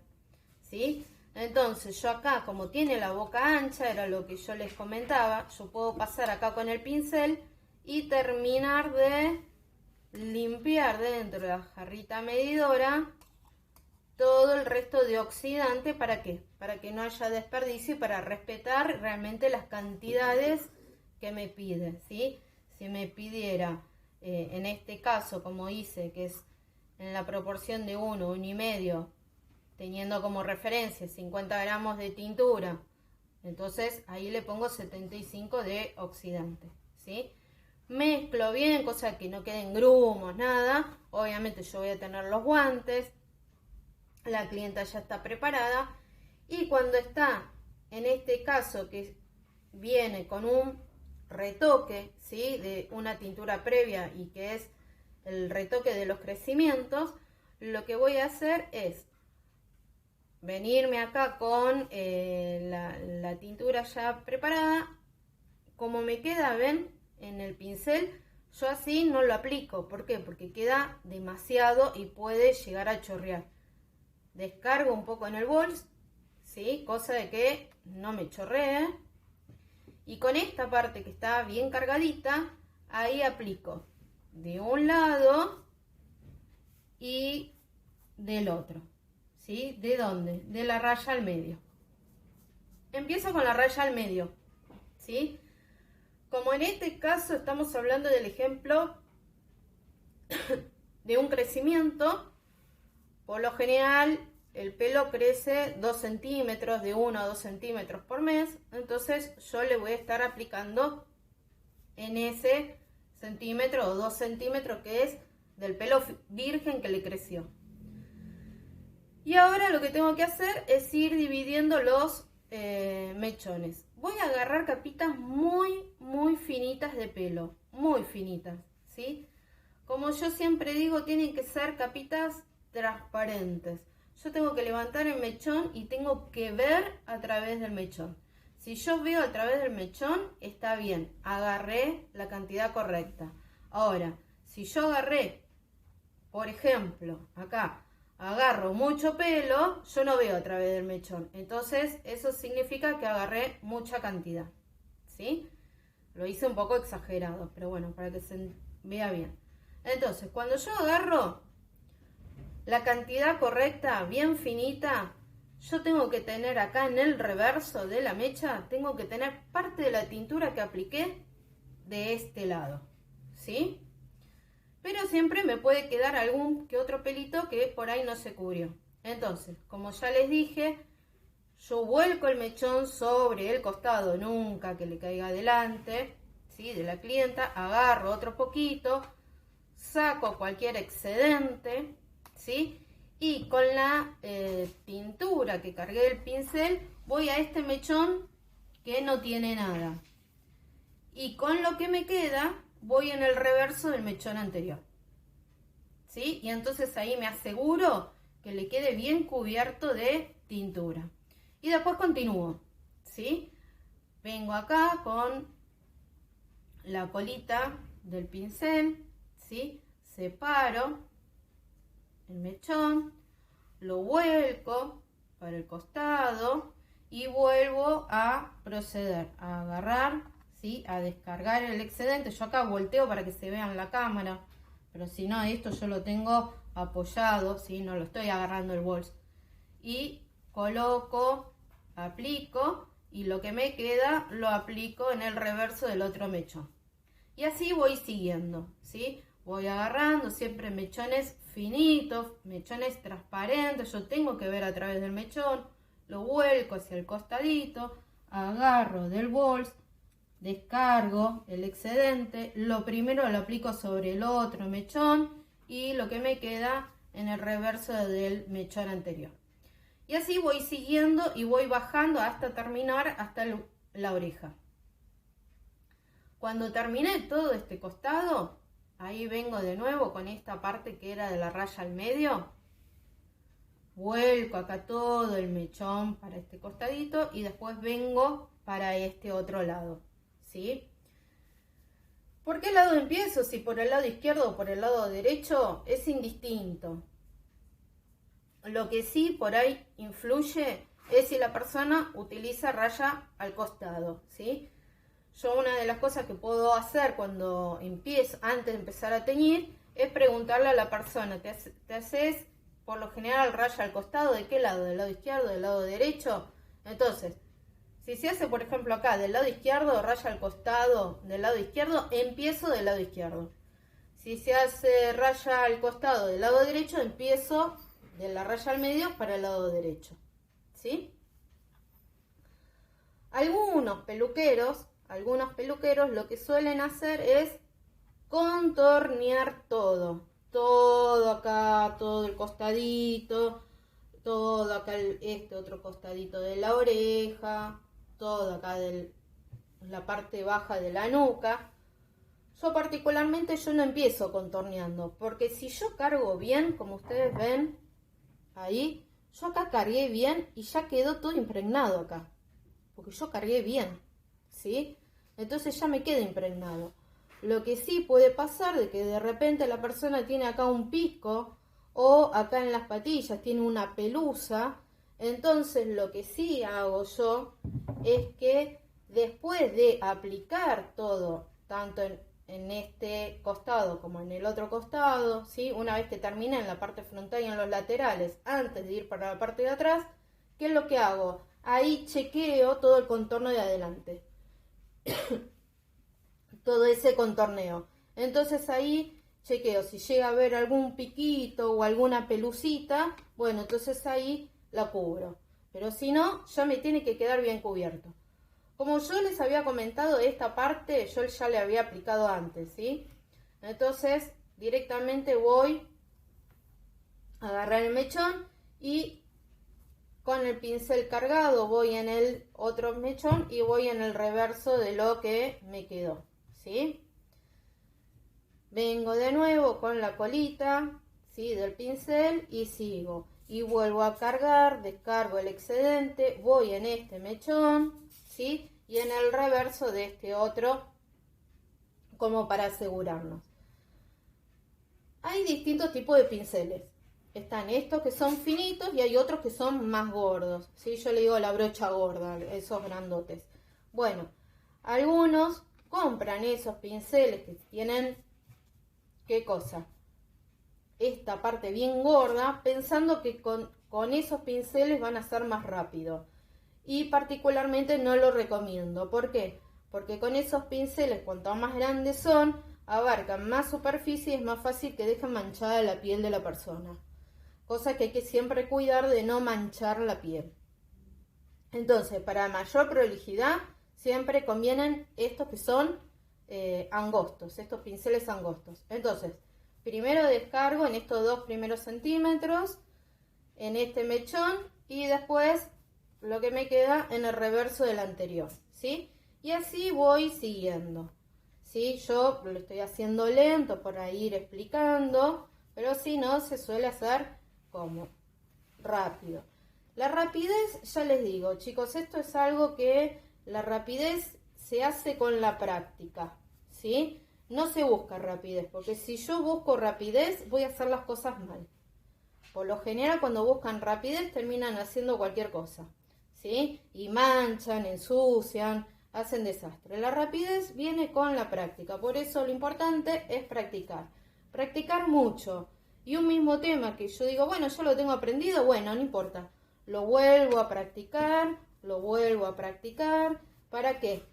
¿sí? Entonces yo acá, como tiene la boca ancha, era lo que yo les comentaba, yo puedo pasar acá con el pincel y terminar de limpiar dentro de la jarrita medidora todo el resto de oxidante. ¿Para qué? Para que no haya desperdicio y para respetar realmente las cantidades que me pide, ¿sí? Si me pidiera, en este caso, como hice, que es en la proporción de 1, 1,5, teniendo como referencia 50 gramos de tintura, entonces ahí le pongo 75 de oxidante, ¿sí? Mezclo bien, cosa que no queden grumos, nada. Obviamente yo voy a tener los guantes. La clienta ya está preparada. Y cuando está, en este caso, que viene con un retoque, ¿sí?, de una tintura previa y que es el retoque de los crecimientos, lo que voy a hacer es venirme acá con la tintura ya preparada. Como me queda, ven, en el pincel, yo así no lo aplico. ¿Por qué? Porque queda demasiado y puede llegar a chorrear. Descargo un poco en el bols, ¿sí?, cosa de que no me chorree. Y con esta parte que está bien cargadita, ahí aplico de un lado y del otro, ¿sí? ¿De dónde? De la raya al medio. Empiezo con la raya al medio, ¿sí? Como en este caso estamos hablando del ejemplo de un crecimiento, por lo general el pelo crece 2 centímetros, de 1 a 2 centímetros por mes, entonces yo le voy a estar aplicando en ese centímetro o 2 centímetros que es del pelo virgen que le creció. Y ahora lo que tengo que hacer es ir dividiendo los mechones. Voy a agarrar capitas muy finitas de pelo, muy finitas, ¿sí? Como yo siempre digo, tienen que ser capitas transparentes. Yo tengo que levantar el mechón y tengo que ver a través del mechón. Si yo veo a través del mechón, está bien, agarré la cantidad correcta. Ahora, si yo agarré, por ejemplo, acá, agarro mucho pelo, yo no veo a través del mechón. Entonces, eso significa que agarré mucha cantidad, ¿sí? Lo hice un poco exagerado, pero bueno, para que se vea bien. Entonces, cuando yo agarro la cantidad correcta, bien finita, yo tengo que tener acá en el reverso de la mecha, tengo que tener parte de la tintura que apliqué de este lado, ¿sí? Pero siempre me puede quedar algún que otro pelito que por ahí no se cubrió. Entonces, como ya les dije, yo vuelco el mechón sobre el costado, nunca que le caiga adelante, ¿sí?, de la clienta, agarro otro poquito, saco cualquier excedente, ¿sí?, y con la tintura que cargué del pincel voy a este mechón que no tiene nada. Y con lo que me queda voy en el reverso del mechón anterior, ¿sí? Y entonces ahí me aseguro que le quede bien cubierto de tintura. Y después continúo, ¿sí? Vengo acá con la colita del pincel, ¿sí? Separo el mechón, lo vuelco para el costado y vuelvo a proceder a agarrar, ¿sí?, a descargar el excedente. Yo acá volteo para que se vea en la cámara, pero si no, esto yo lo tengo apoyado, ¿sí?, no lo estoy agarrando el bolso. Y coloco, aplico y lo que me queda lo aplico en el reverso del otro mechón. Y así voy siguiendo, ¿sí? Voy agarrando siempre mechones finitos, mechones transparentes. Yo tengo que ver a través del mechón, lo vuelco hacia el costadito, agarro del bolso, descargo el excedente, lo primero lo aplico sobre el otro mechón y lo que me queda en el reverso del mechón anterior. Y así voy siguiendo y voy bajando hasta terminar hasta la oreja. Cuando terminé todo este costado, ahí vengo de nuevo con esta parte que era de la raya al medio. Vuelco acá todo el mechón para este costadito y después vengo para este otro lado, ¿sí? ¿Por qué lado empiezo? Si por el lado izquierdo o por el lado derecho, es indistinto. Lo que sí por ahí influye es si la persona utiliza raya al costado, ¿sí? Yo una de las cosas que puedo hacer cuando empiezo, antes de empezar a teñir, es preguntarle a la persona, ¿te haces por lo general raya al costado? ¿De qué lado? ¿Del lado izquierdo? ¿Del lado derecho? Entonces, si se hace, por ejemplo, acá del lado izquierdo, raya al costado del lado izquierdo, empiezo del lado izquierdo. Si se hace raya al costado del lado derecho, empiezo de la raya al medio para el lado derecho, ¿sí? Algunos peluqueros lo que suelen hacer es contornear todo acá, todo el costadito, todo acá este otro costadito de la oreja, todo acá de la parte baja de la nuca. Yo particularmente no empiezo contorneando, porque si yo cargo bien, como ustedes ven ahí, yo acá cargué bien y ya quedó todo impregnado acá, porque yo cargué bien, ¿sí? Entonces ya me queda impregnado. Lo que sí puede pasar de que de repente la persona tiene acá un pico o acá en las patillas tiene una pelusa. Entonces lo que sí hago yo es que después de aplicar todo, tanto en este costado como en el otro costado, ¿sí? Una vez que termine en la parte frontal y en los laterales, antes de ir para la parte de atrás, ¿qué es lo que hago? Ahí chequeo todo el contorno de adelante. Todo ese contorneo. Entonces ahí chequeo si llega a ver algún piquito o alguna pelucita, bueno, entonces ahí la cubro. Pero si no, ya me tiene que quedar bien cubierto. Como yo les había comentado, esta parte yo ya le había aplicado antes, ¿sí? Entonces directamente voy a agarrar el mechón y con el pincel cargado voy en el otro mechón y voy en el reverso de lo que me quedó, ¿sí? Vengo de nuevo con la colita, ¿sí? Del pincel y sigo. Y vuelvo a cargar, descargo el excedente, voy en este mechón, ¿sí? Y en el reverso de este otro, como para asegurarnos. Hay distintos tipos de pinceles. Están estos que son finitos y hay otros que son más gordos, ¿sí? Yo le digo la brocha gorda, esos grandotes. Bueno, algunos compran esos pinceles que tienen, ¿qué cosa? Esta parte bien gorda, pensando que con esos pinceles van a ser más rápido. Y particularmente no lo recomiendo. ¿Por qué? Porque con esos pinceles, cuanto más grandes son, abarcan más superficie y es más fácil que dejen manchada la piel de la persona. Cosa que hay que siempre cuidar de no manchar la piel. Entonces, para mayor prolijidad, siempre convienen estos que son angostos, estos pinceles angostos. Entonces, primero descargo en estos 2 primeros centímetros, en este mechón, y después lo que me queda en el reverso del anterior, ¿sí? Y así voy siguiendo, ¿sí? Yo lo estoy haciendo lento para ir explicando, pero si no, se suele hacer como rápido. La rapidez, ya les digo, chicos, esto es algo que la rapidez se hace con la práctica, ¿sí? No se busca rapidez, porque si yo busco rapidez, voy a hacer las cosas mal. Por lo general, cuando buscan rapidez, terminan haciendo cualquier cosa, ¿sí? Y manchan, ensucian, hacen desastre. La rapidez viene con la práctica, por eso lo importante es practicar. Practicar mucho. Y un mismo tema que yo digo, bueno, yo lo tengo aprendido, bueno, no importa. Lo vuelvo a practicar, lo vuelvo a practicar. ¿Para qué?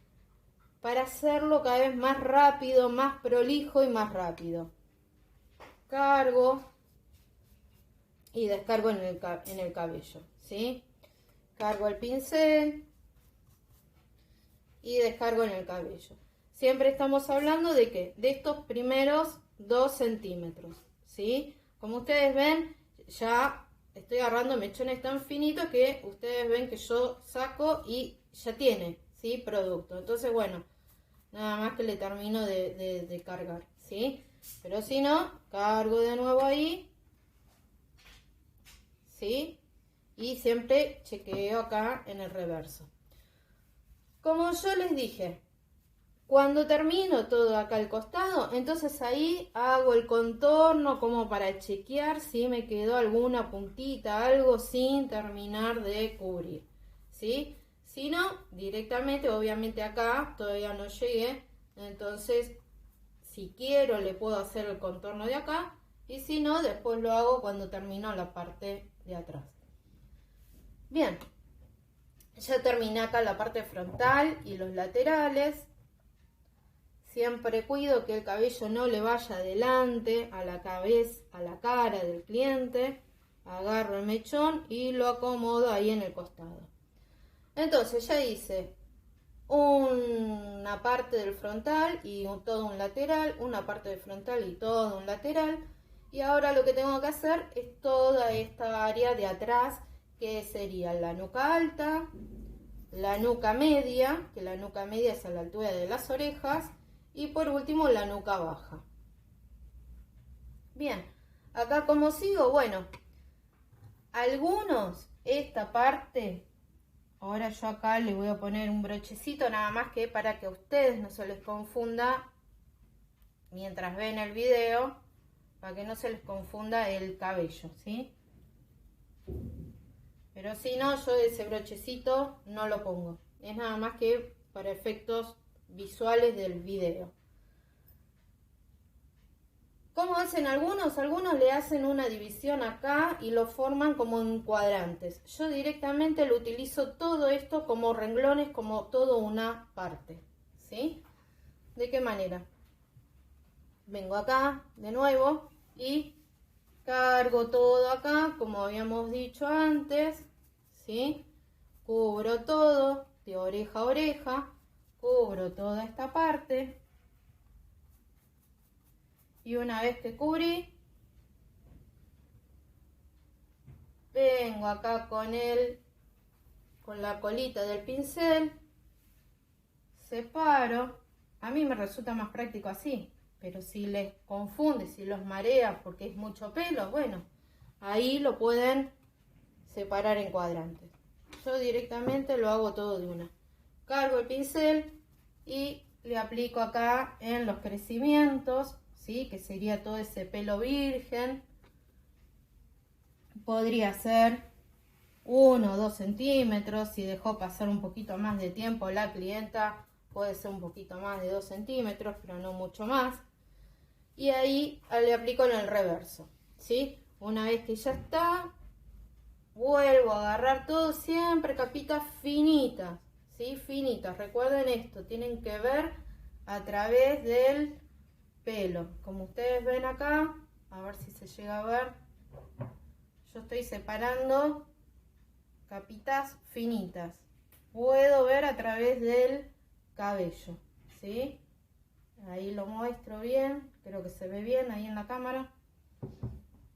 Para hacerlo cada vez más rápido, más prolijo y más rápido. Cargo y descargo en el cabello, ¿sí? Cargo el pincel y descargo en el cabello. Siempre estamos hablando de ¿qué? De estos primeros 2 centímetros, ¿sí? Como ustedes ven, ya estoy agarrando mechones tan finitos que ustedes ven que yo saco y ya tiene, ¿sí? Producto. Entonces, bueno, nada más que le termino de cargar, ¿sí? Pero si no, cargo de nuevo ahí, ¿sí? Y siempre chequeo acá en el reverso. Como yo les dije, cuando termino todo acá al costado, entonces ahí hago el contorno como para chequear si me quedó alguna puntita, algo sin terminar de cubrir, ¿sí? Si no, directamente, obviamente acá todavía no llegué, entonces si quiero le puedo hacer el contorno de acá y si no, después lo hago cuando termino la parte de atrás. Bien, ya terminé acá la parte frontal y los laterales. Siempre cuido que el cabello no le vaya adelante a la cabeza, a la cara del cliente. Agarro el mechón y lo acomodo ahí en el costado. Entonces ya hice una parte del frontal y todo un lateral, una parte del frontal y todo un lateral. Y ahora lo que tengo que hacer es toda esta área de atrás, que sería la nuca alta, la nuca media, que la nuca media es a la altura de las orejas, y por último la nuca baja. Bien, acá como sigo, bueno, algunos esta parte, ahora yo acá le voy a poner un brochecito nada más que para que a ustedes no se les confunda mientras ven el video, para que no se les confunda el cabello, ¿sí? Pero si no, yo ese brochecito no lo pongo, es nada más que para efectos visuales del video. ¿Cómo hacen algunos? Algunos le hacen una división acá y lo forman como en cuadrantes. Yo directamente lo utilizo todo esto como renglones, como todo una parte, ¿sí? ¿De qué manera? Vengo acá de nuevo y cargo todo acá, como habíamos dicho antes, ¿sí? Cubro todo de oreja a oreja, cubro toda esta parte. Y una vez que cubrí, vengo acá con la colita del pincel, separo. A mí me resulta más práctico así, pero si les confunde, si los marea porque es mucho pelo, bueno, ahí lo pueden separar en cuadrantes. Yo directamente lo hago todo de una. Cargo el pincel y le aplico acá en los crecimientos, ¿sí? Que sería todo ese pelo virgen. Podría ser 1 o 2 centímetros. Si dejó pasar un poquito más de tiempo la clienta, puede ser un poquito más de 2 centímetros, pero no mucho más. Y ahí le aplico en el reverso, ¿sí? Una vez que ya está, vuelvo a agarrar todo, siempre capitas finitas, ¿sí? Finitas. Recuerden esto, tienen que ver a través del pelo. Como ustedes ven acá, a ver si se llega a ver. Yo estoy separando capitas finitas. Puedo ver a través del cabello, ¿sí? Ahí lo muestro bien, creo que se ve bien ahí en la cámara.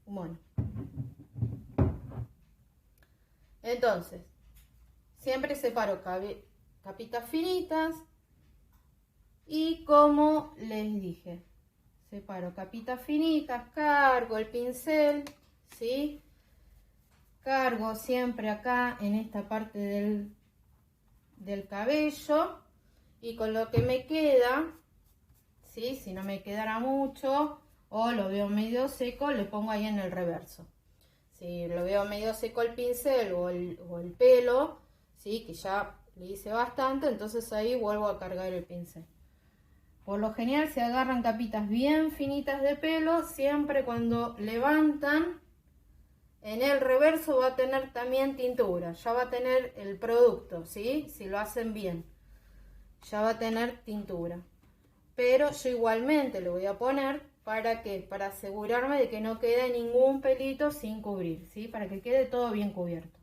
Bueno. Entonces, siempre separo capitas finitas y como les dije, separo capitas finitas, cargo el pincel, ¿sí? Cargo siempre acá en esta parte del cabello y con lo que me queda, ¿sí? Si no me quedara mucho o lo veo medio seco, le pongo ahí en el reverso. Si lo veo medio seco el pincel o el pelo, ¿sí? Que ya le hice bastante, entonces ahí vuelvo a cargar el pincel. Por lo general se agarran capitas bien finitas de pelo, siempre cuando levantan, en el reverso va a tener también tintura, ya va a tener el producto, ¿sí? Si lo hacen bien, ya va a tener tintura. Pero yo igualmente lo voy a poner, ¿para qué? Para asegurarme de que no quede ningún pelito sin cubrir, ¿sí? Para que quede todo bien cubierto.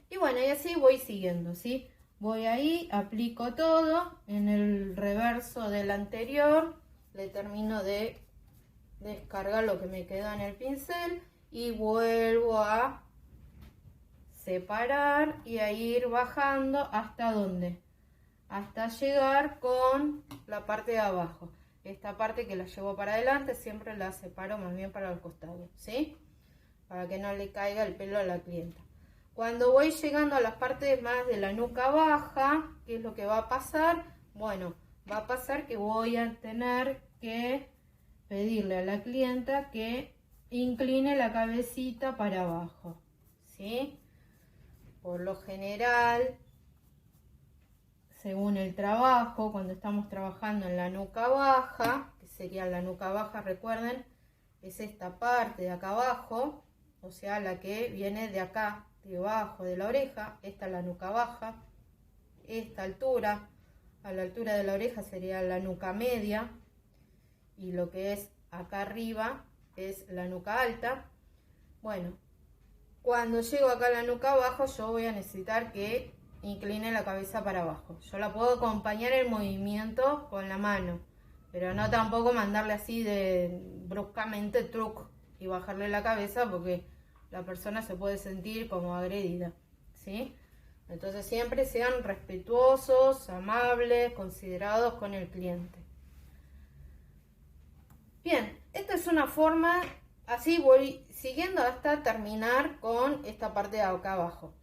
Y bueno, y así voy siguiendo, ¿sí? Voy ahí, aplico todo en el reverso del anterior, le termino de descargar lo que me quedó en el pincel y vuelvo a separar y a ir bajando hasta donde, hasta llegar con la parte de abajo. Esta parte que la llevo para adelante siempre la separo más bien para el costado, ¿sí? Para que no le caiga el pelo a la clienta. Cuando voy llegando a las partes más de la nuca baja, ¿qué es lo que va a pasar? Bueno, va a pasar que voy a tener que pedirle a la clienta que incline la cabecita para abajo, ¿sí? Por lo general, según el trabajo, cuando estamos trabajando en la nuca baja, que sería la nuca baja, recuerden, es esta parte de acá abajo, o sea, la que viene de acá, debajo de la oreja. Esta es la nuca baja. Esta altura, a la altura de la oreja, sería la nuca media. Y lo que es acá arriba es la nuca alta. Bueno, cuando llego acá a la nuca abajo, yo voy a necesitar que incline la cabeza para abajo. Yo la puedo acompañar el movimiento con la mano, pero no tampoco mandarle así de bruscamente truc y bajarle la cabeza, porque la persona se puede sentir como agredida, ¿sí? Entonces siempre sean respetuosos, amables, considerados con el cliente. Bien, esta es una forma, así voy siguiendo hasta terminar con esta parte de acá abajo.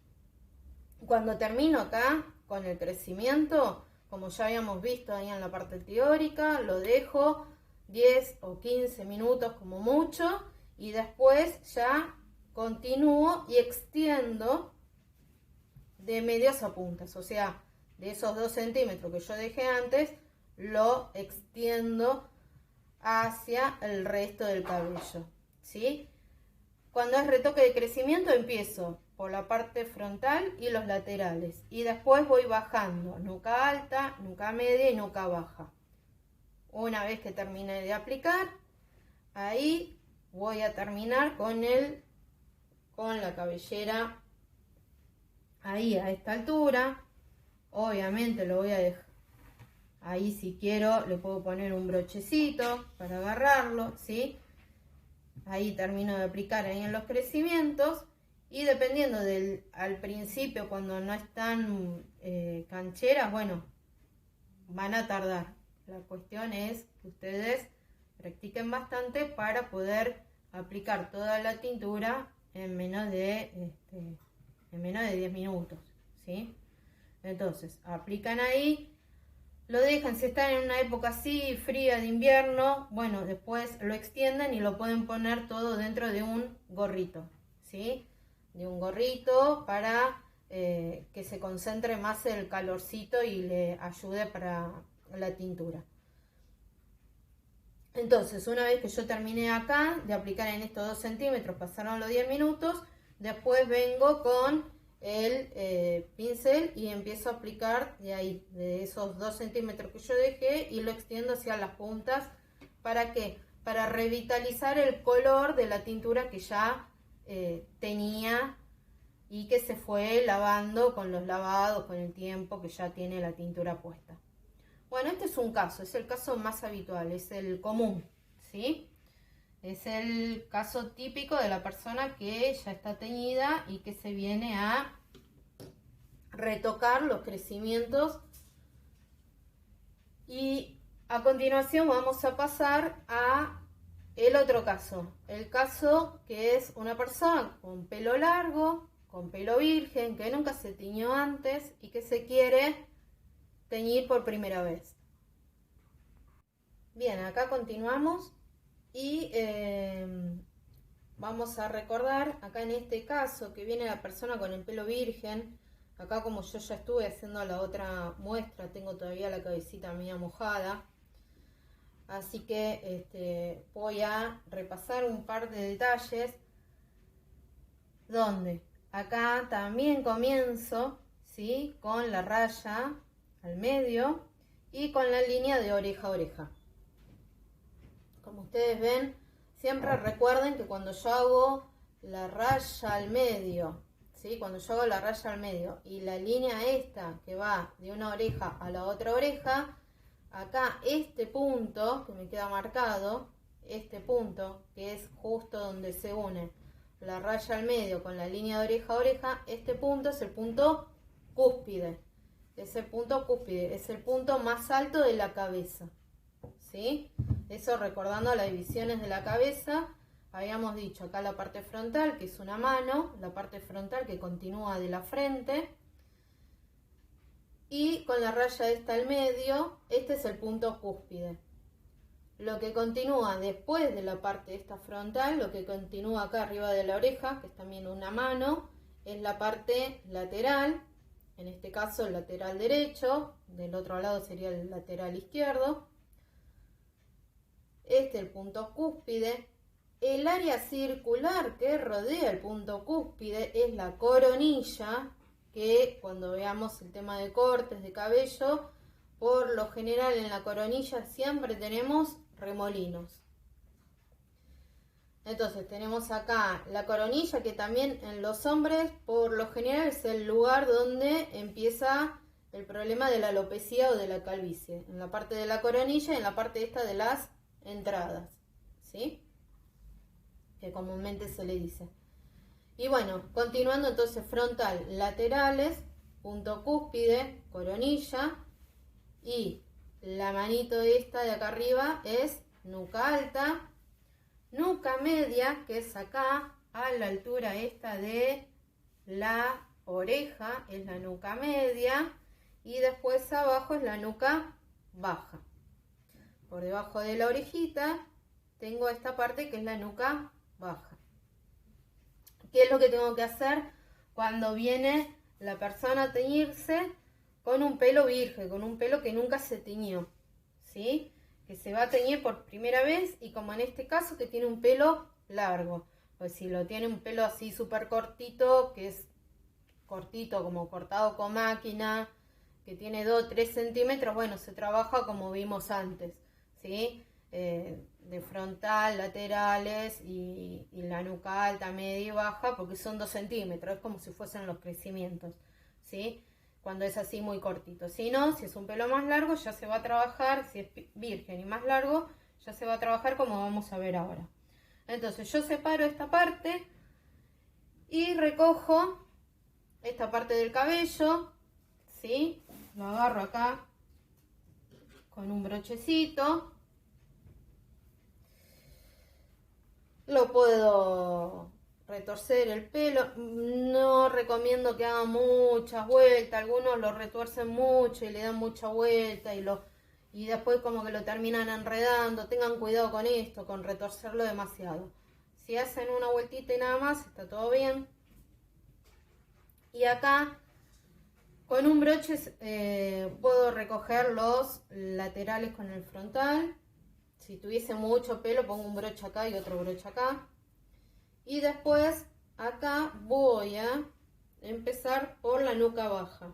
Cuando termino acá con el crecimiento, como ya habíamos visto ahí en la parte teórica, lo dejo 10 o 15 minutos como mucho y después ya continúo y extiendo de medios a puntas, o sea, de esos 2 centímetros que yo dejé antes, lo extiendo hacia el resto del cabello, ¿sí? Cuando es retoque de crecimiento empiezo por la parte frontal y los laterales y después voy bajando, nuca alta, nuca media y nuca baja. Una vez que termine de aplicar, ahí voy a terminar con la cabellera ahí a esta altura. Obviamente lo voy a dejar ahí, si quiero le puedo poner un brochecito para agarrarlo, ¿sí? Ahí termino de aplicar ahí en los crecimientos y dependiendo al principio cuando no están cancheras, bueno, van a tardar. La cuestión es que ustedes practiquen bastante para poder aplicar toda la tintura en menos de 10 minutos, ¿sí? Entonces, aplican ahí, lo dejan, si están en una época así fría de invierno, bueno, después lo extienden y lo pueden poner todo dentro de un gorrito, ¿sí? De un gorrito para que se concentre más el calorcito y le ayude para la tintura. Entonces, una vez que yo terminé acá de aplicar en estos 2 centímetros, pasaron los 10 minutos, después vengo con el pincel y empiezo a aplicar de ahí, de esos 2 centímetros que yo dejé, y lo extiendo hacia las puntas. ¿Para qué? Para revitalizar el color de la tintura que ya tenía y que se fue lavando con los lavados, con el tiempo que ya tiene la tintura puesta. Bueno, este es un caso, es el caso más habitual, es el común, ¿sí? Es el caso típico de la persona que ya está teñida y que se viene a retocar los crecimientos. Y a continuación vamos a pasar a el otro caso. El caso que es una persona con pelo largo, con pelo virgen, que nunca se tiñó antes y que se quiere teñir por primera vez. Bien, acá continuamos. Y vamos a recordar, acá en este caso, que viene la persona con el pelo virgen. Acá, como yo ya estuve haciendo la otra muestra, tengo todavía la cabecita mía mojada. Así que voy a repasar un par de detalles. Donde acá también comienzo, ¿sí?, con la raya al medio y con la línea de oreja a oreja. Como ustedes ven, siempre recuerden que cuando yo hago la raya al medio, ¿sí? Cuando yo hago la raya al medio y la línea esta que va de una oreja a la otra oreja, acá este punto que me queda marcado, este punto que es justo donde se une la raya al medio con la línea de oreja a oreja, este punto es el punto cúspide. Es el punto cúspide, es el punto más alto de la cabeza, ¿sí? Eso recordando las divisiones de la cabeza, habíamos dicho acá la parte frontal, que es una mano, la parte frontal que continúa de la frente, y con la raya esta al medio, este es el punto cúspide. Lo que continúa después de la parte esta frontal, lo que continúa acá arriba de la oreja, que es también una mano, es la parte lateral, en este caso el lateral derecho, del otro lado sería el lateral izquierdo. Este es el punto cúspide. El área circular que rodea el punto cúspide es la coronilla, que cuando veamos el tema de cortes de cabello, por lo general en la coronilla siempre tenemos remolinos. Entonces tenemos acá la coronilla, que también en los hombres por lo general es el lugar donde empieza el problema de la alopecia o de la calvicie, en la parte de la coronilla y en la parte esta de las entradas, ¿sí? Que comúnmente se le dice. Y bueno, continuando entonces frontal, laterales, punto cúspide, coronilla, y la manito esta de acá arriba es nuca alta, nuca media, que es acá a la altura esta de la oreja, es la nuca media, y después abajo es la nuca baja. Por debajo de la orejita tengo esta parte que es la nuca baja. ¿Qué es lo que tengo que hacer cuando viene la persona a teñirse con un pelo virgen, con un pelo que nunca se teñió? ¿Sí? Que se va a teñir por primera vez, y como en este caso que tiene un pelo largo. Pues si lo tiene un pelo así súper cortito, que es cortito como cortado con máquina, que tiene 2 o 3 centímetros, bueno, se trabaja como vimos antes, ¿sí? De frontal, laterales y la nuca alta, media y baja, porque son 2 centímetros, es como si fuesen los crecimientos, ¿sí? Cuando es así muy cortito. Si no, si es un pelo más largo, ya se va a trabajar, si es virgen y más largo, ya se va a trabajar como vamos a ver ahora. Entonces yo separo esta parte y recojo esta parte del cabello, ¿sí? Lo agarro acá con un brochecito. Lo puedo retorcer el pelo, no recomiendo que hagan muchas vueltas, algunos lo retuercen mucho y le dan mucha vuelta y después como que lo terminan enredando. Tengan cuidado con esto, con retorcerlo demasiado. Si hacen una vueltita y nada más, está todo bien. Y acá con un broche puedo recoger los laterales con el frontal. Si tuviese mucho pelo, pongo un broche acá y otro broche acá. Y después acá voy a empezar por la nuca baja.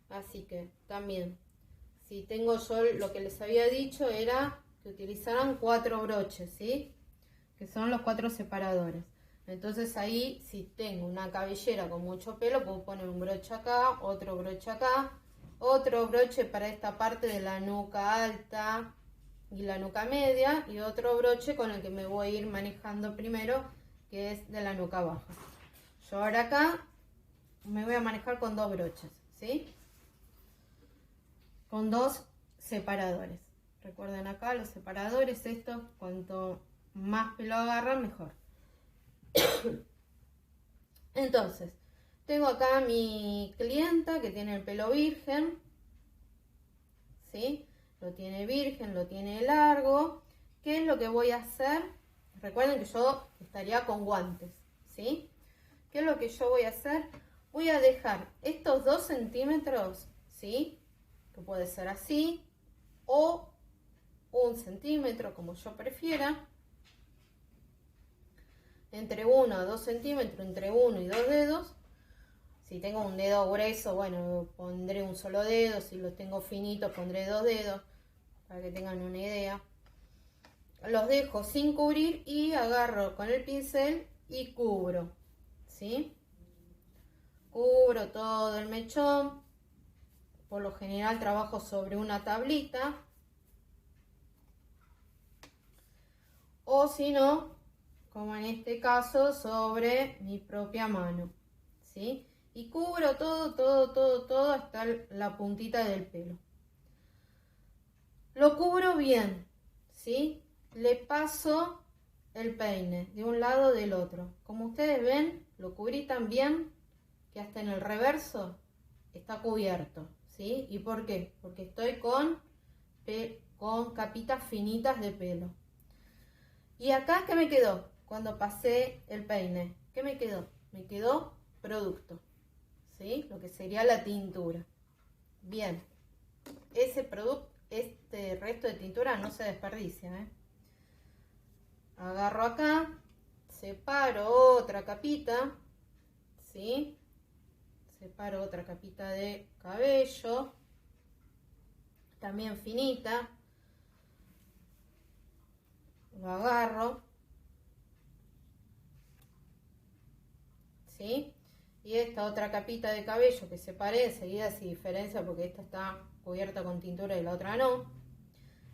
Así que también, si tengo yo lo que les había dicho, era que utilizaran 4 broches, ¿sí? Que son los 4 separadores. Entonces ahí, si tengo una cabellera con mucho pelo, puedo poner un broche acá, otro broche acá, otro broche para esta parte de la nuca alta y la nuca media, y otro broche con el que me voy a ir manejando primero, que es de la nuca baja. Yo ahora acá me voy a manejar con 2 broches, ¿sí? Con 2 separadores. Recuerden acá los separadores, estos, cuanto más pelo agarran, mejor. Entonces, tengo acá mi clienta que tiene el pelo virgen, ¿sí? Lo tiene virgen, lo tiene largo. ¿Qué es lo que voy a hacer? Recuerden que yo estaría con guantes, ¿sí? ¿Qué es lo que yo voy a hacer? Voy a dejar estos 2 centímetros, ¿sí? Que puede ser así, o 1 centímetro, como yo prefiera. Entre 1 a 2 centímetros, entre 1 y 2 dedos. Si tengo un dedo grueso, bueno, pondré un solo dedo. Si lo tengo finito, pondré 2 dedos, para que tengan una idea. Los dejo sin cubrir y agarro con el pincel y cubro, ¿sí? Cubro todo el mechón. Por lo general trabajo sobre una tablita. O si no, como en este caso, sobre mi propia mano, ¿sí? Y cubro todo hasta la puntita del pelo. Lo cubro bien, ¿sí? Le paso el peine de un lado del otro. Como ustedes ven, lo cubrí tan bien que hasta en el reverso está cubierto, ¿sí? ¿Y por qué? Porque estoy con capitas finitas de pelo. ¿Y acá qué me quedó? Cuando pasé el peine, ¿qué me quedó? Me quedó producto, ¿sí? Lo que sería la tintura. Bien, ese producto, este resto de tintura no se desperdicia, ¿eh? Agarro acá, separo otra capita, ¿sí? Separo otra capita de cabello, también finita. Lo agarro, ¿sí? Y esta otra capita de cabello que separé, enseguida se diferencia porque esta está cubierta con tintura y la otra no.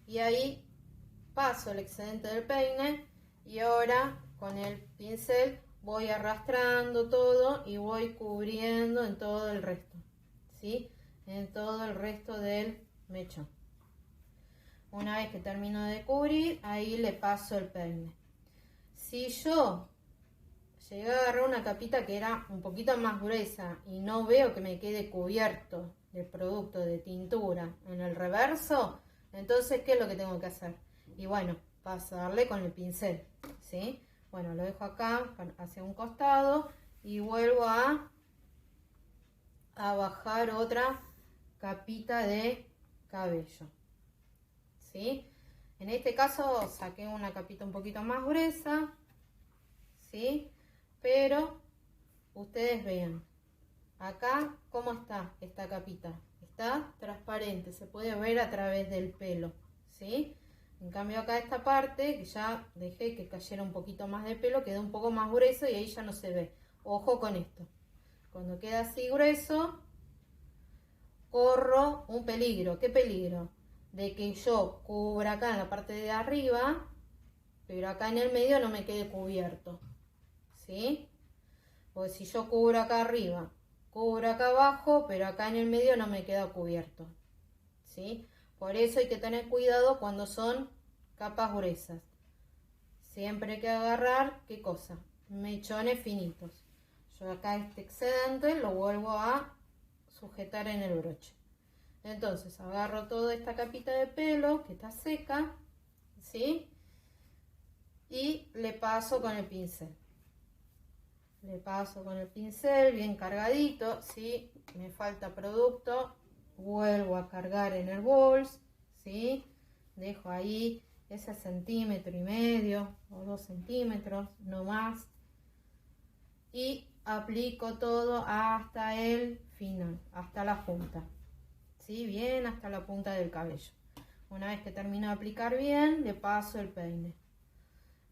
Y ahí paso el excedente del peine y ahora con el pincel voy arrastrando todo y voy cubriendo en todo el resto, ¿sí? En todo el resto del mechón. Una vez que termino de cubrir, ahí le paso el peine. Si yo llegué a agarrar una capita que era un poquito más gruesa y no veo que me quede cubierto de producto de tintura en el reverso, entonces, ¿qué es lo que tengo que hacer? Y bueno, pasarle con el pincel, ¿sí? Bueno, lo dejo acá hacia un costado y vuelvo a bajar otra capita de cabello, ¿sí? En este caso saqué una capita un poquito más gruesa, ¿sí? Pero ustedes vean, acá cómo está esta capita, está transparente, se puede ver a través del pelo, ¿sí? En cambio acá esta parte, que ya dejé que cayera un poquito más de pelo, quedó un poco más grueso y ahí ya no se ve. Ojo con esto, cuando queda así grueso, corro un peligro. ¿Qué peligro? De que yo cubra acá en la parte de arriba, pero acá en el medio no me quede cubierto, ¿sí? Porque si yo cubro acá arriba, cubro acá abajo, pero acá en el medio no me queda cubierto, ¿sí? Por eso hay que tener cuidado cuando son capas gruesas. Siempre hay que agarrar, ¿qué cosa? Mechones finitos. Yo acá este excedente lo vuelvo a sujetar en el broche. Entonces agarro toda esta capita de pelo que está seca, ¿sí? Y le paso con el pincel. Le paso con el pincel bien cargadito. Si me falta producto, vuelvo a cargar en el bols, ¿sí? Dejo ahí ese 1,5 centímetros o 2 centímetros, no más. Y aplico todo hasta el final, hasta la punta, ¿sí? Bien hasta la punta del cabello. Una vez que termino de aplicar bien, le paso el peine.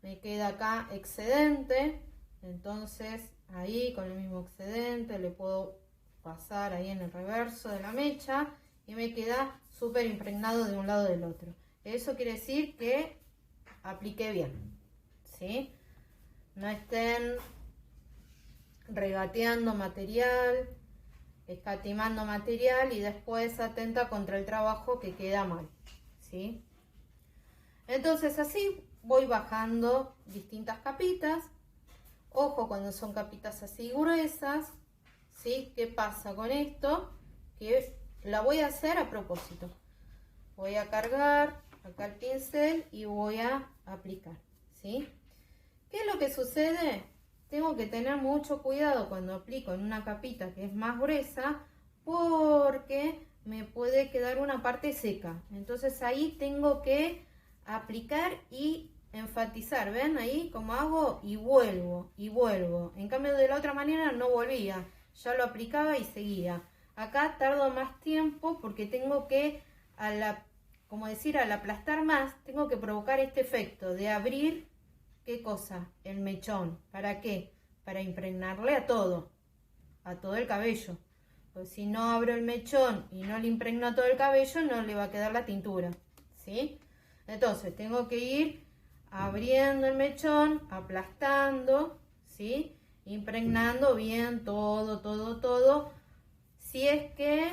Me queda acá excedente, entonces ahí con el mismo excedente le puedo pasar ahí en el reverso de la mecha y me queda súper impregnado de un lado del otro. Eso quiere decir que apliqué bien, ¿sí? No estén regateando material, escatimando material y después atenta contra el trabajo que queda mal, ¿sí? Entonces así voy bajando distintas capitas. Ojo cuando son capitas así gruesas, ¿sí? ¿Qué pasa con esto? Que la voy a hacer a propósito. Voy a cargar acá el pincel y voy a aplicar, ¿sí? ¿Qué es lo que sucede? Tengo que tener mucho cuidado cuando aplico en una capita que es más gruesa porque me puede quedar una parte seca. Entonces ahí tengo que aplicar y enfatizar. ¿Ven ahí cómo hago? Y vuelvo, y vuelvo. En cambio de la otra manera no volvía. Ya lo aplicaba y seguía. Acá tardo más tiempo porque tengo que, como decir, al aplastar más, tengo que provocar este efecto de abrir, ¿qué cosa? El mechón. ¿Para qué? Para impregnarle a todo el cabello. Pues si no abro el mechón y no le impregno a todo el cabello, no le va a quedar la tintura, ¿sí? Entonces tengo que ir abriendo el mechón, aplastando, ¿sí? Impregnando bien todo. Si es que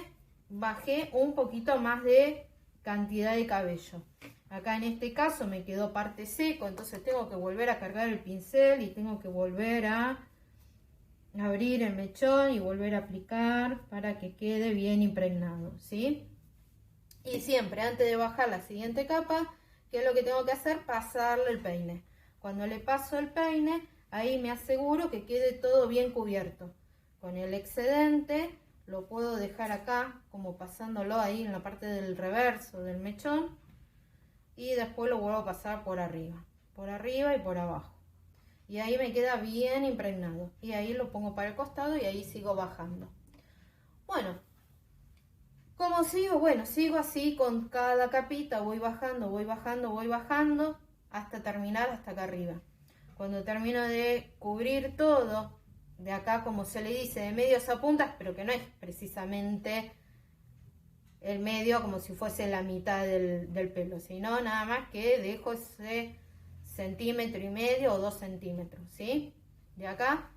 bajé un poquito más de cantidad de cabello. Acá en este caso me quedó parte seco, entonces tengo que volver a cargar el pincel y tengo que volver a abrir el mechón y volver a aplicar para que quede bien impregnado, ¿sí? Y siempre antes de bajar la siguiente capa, ¿qué es lo que tengo que hacer? Pasarle el peine. Cuando le paso el peine, ahí me aseguro que quede todo bien cubierto. Con el excedente lo puedo dejar acá, como pasándolo ahí en la parte del reverso del mechón. Y después lo vuelvo a pasar por arriba y por abajo. Y ahí me queda bien impregnado. Y ahí lo pongo para el costado y ahí sigo bajando. Bueno, ¿cómo sigo? Bueno, sigo así con cada capita, voy bajando hasta terminar hasta acá arriba. Cuando termino de cubrir todo de acá, como se le dice, de medios a puntas, pero que no es precisamente el medio como si fuese la mitad del pelo, sino nada más que dejo ese 1,5 cm o 2 centímetros, ¿sí? De acá,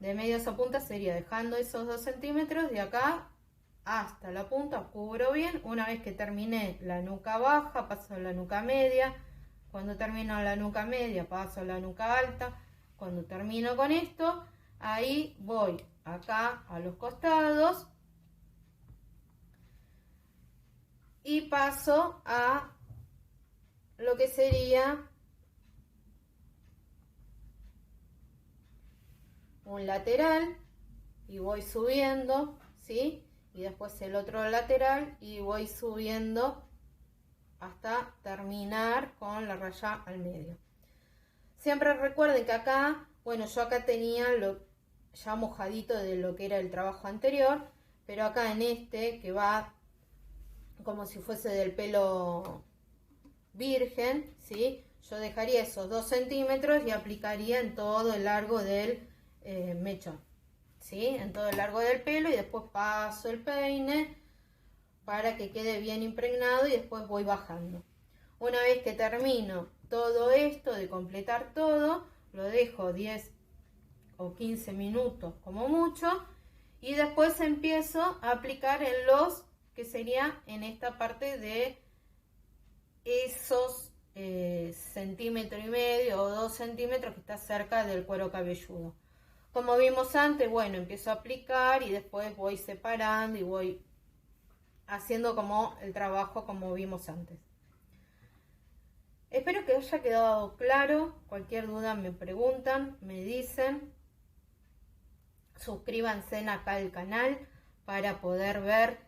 de medios a puntas, sería dejando esos 2 centímetros de acá hasta la punta, cubro bien. Una vez que terminé la nuca baja, paso a la nuca media. Cuando termino la nuca media, paso a la nuca alta. Cuando termino con esto, ahí voy acá a los costados y paso a lo que sería un lateral y voy subiendo, ¿sí? Y después el otro lateral y voy subiendo hasta terminar con la raya al medio. Siempre recuerden que acá, bueno, yo acá tenía lo ya mojadito de lo que era el trabajo anterior, pero acá en este que va como si fuese del pelo virgen, ¿sí? Yo dejaría esos 2 centímetros y aplicaría en todo el largo del mechón, ¿sí? En todo el largo del pelo, y después paso el peine para que quede bien impregnado y después voy bajando. Una vez que termino todo esto de completar todo, lo dejo 10 o 15 minutos como mucho y después empiezo a aplicar en los que sería en esta parte de esos 1,5 cm o 2 centímetros que está cerca del cuero cabelludo. Como vimos antes, bueno, empiezo a aplicar y después voy separando y voy haciendo como el trabajo como vimos antes. Espero que haya quedado claro. Cualquier duda me preguntan, me dicen. Suscríbanse acá al canal para poder ver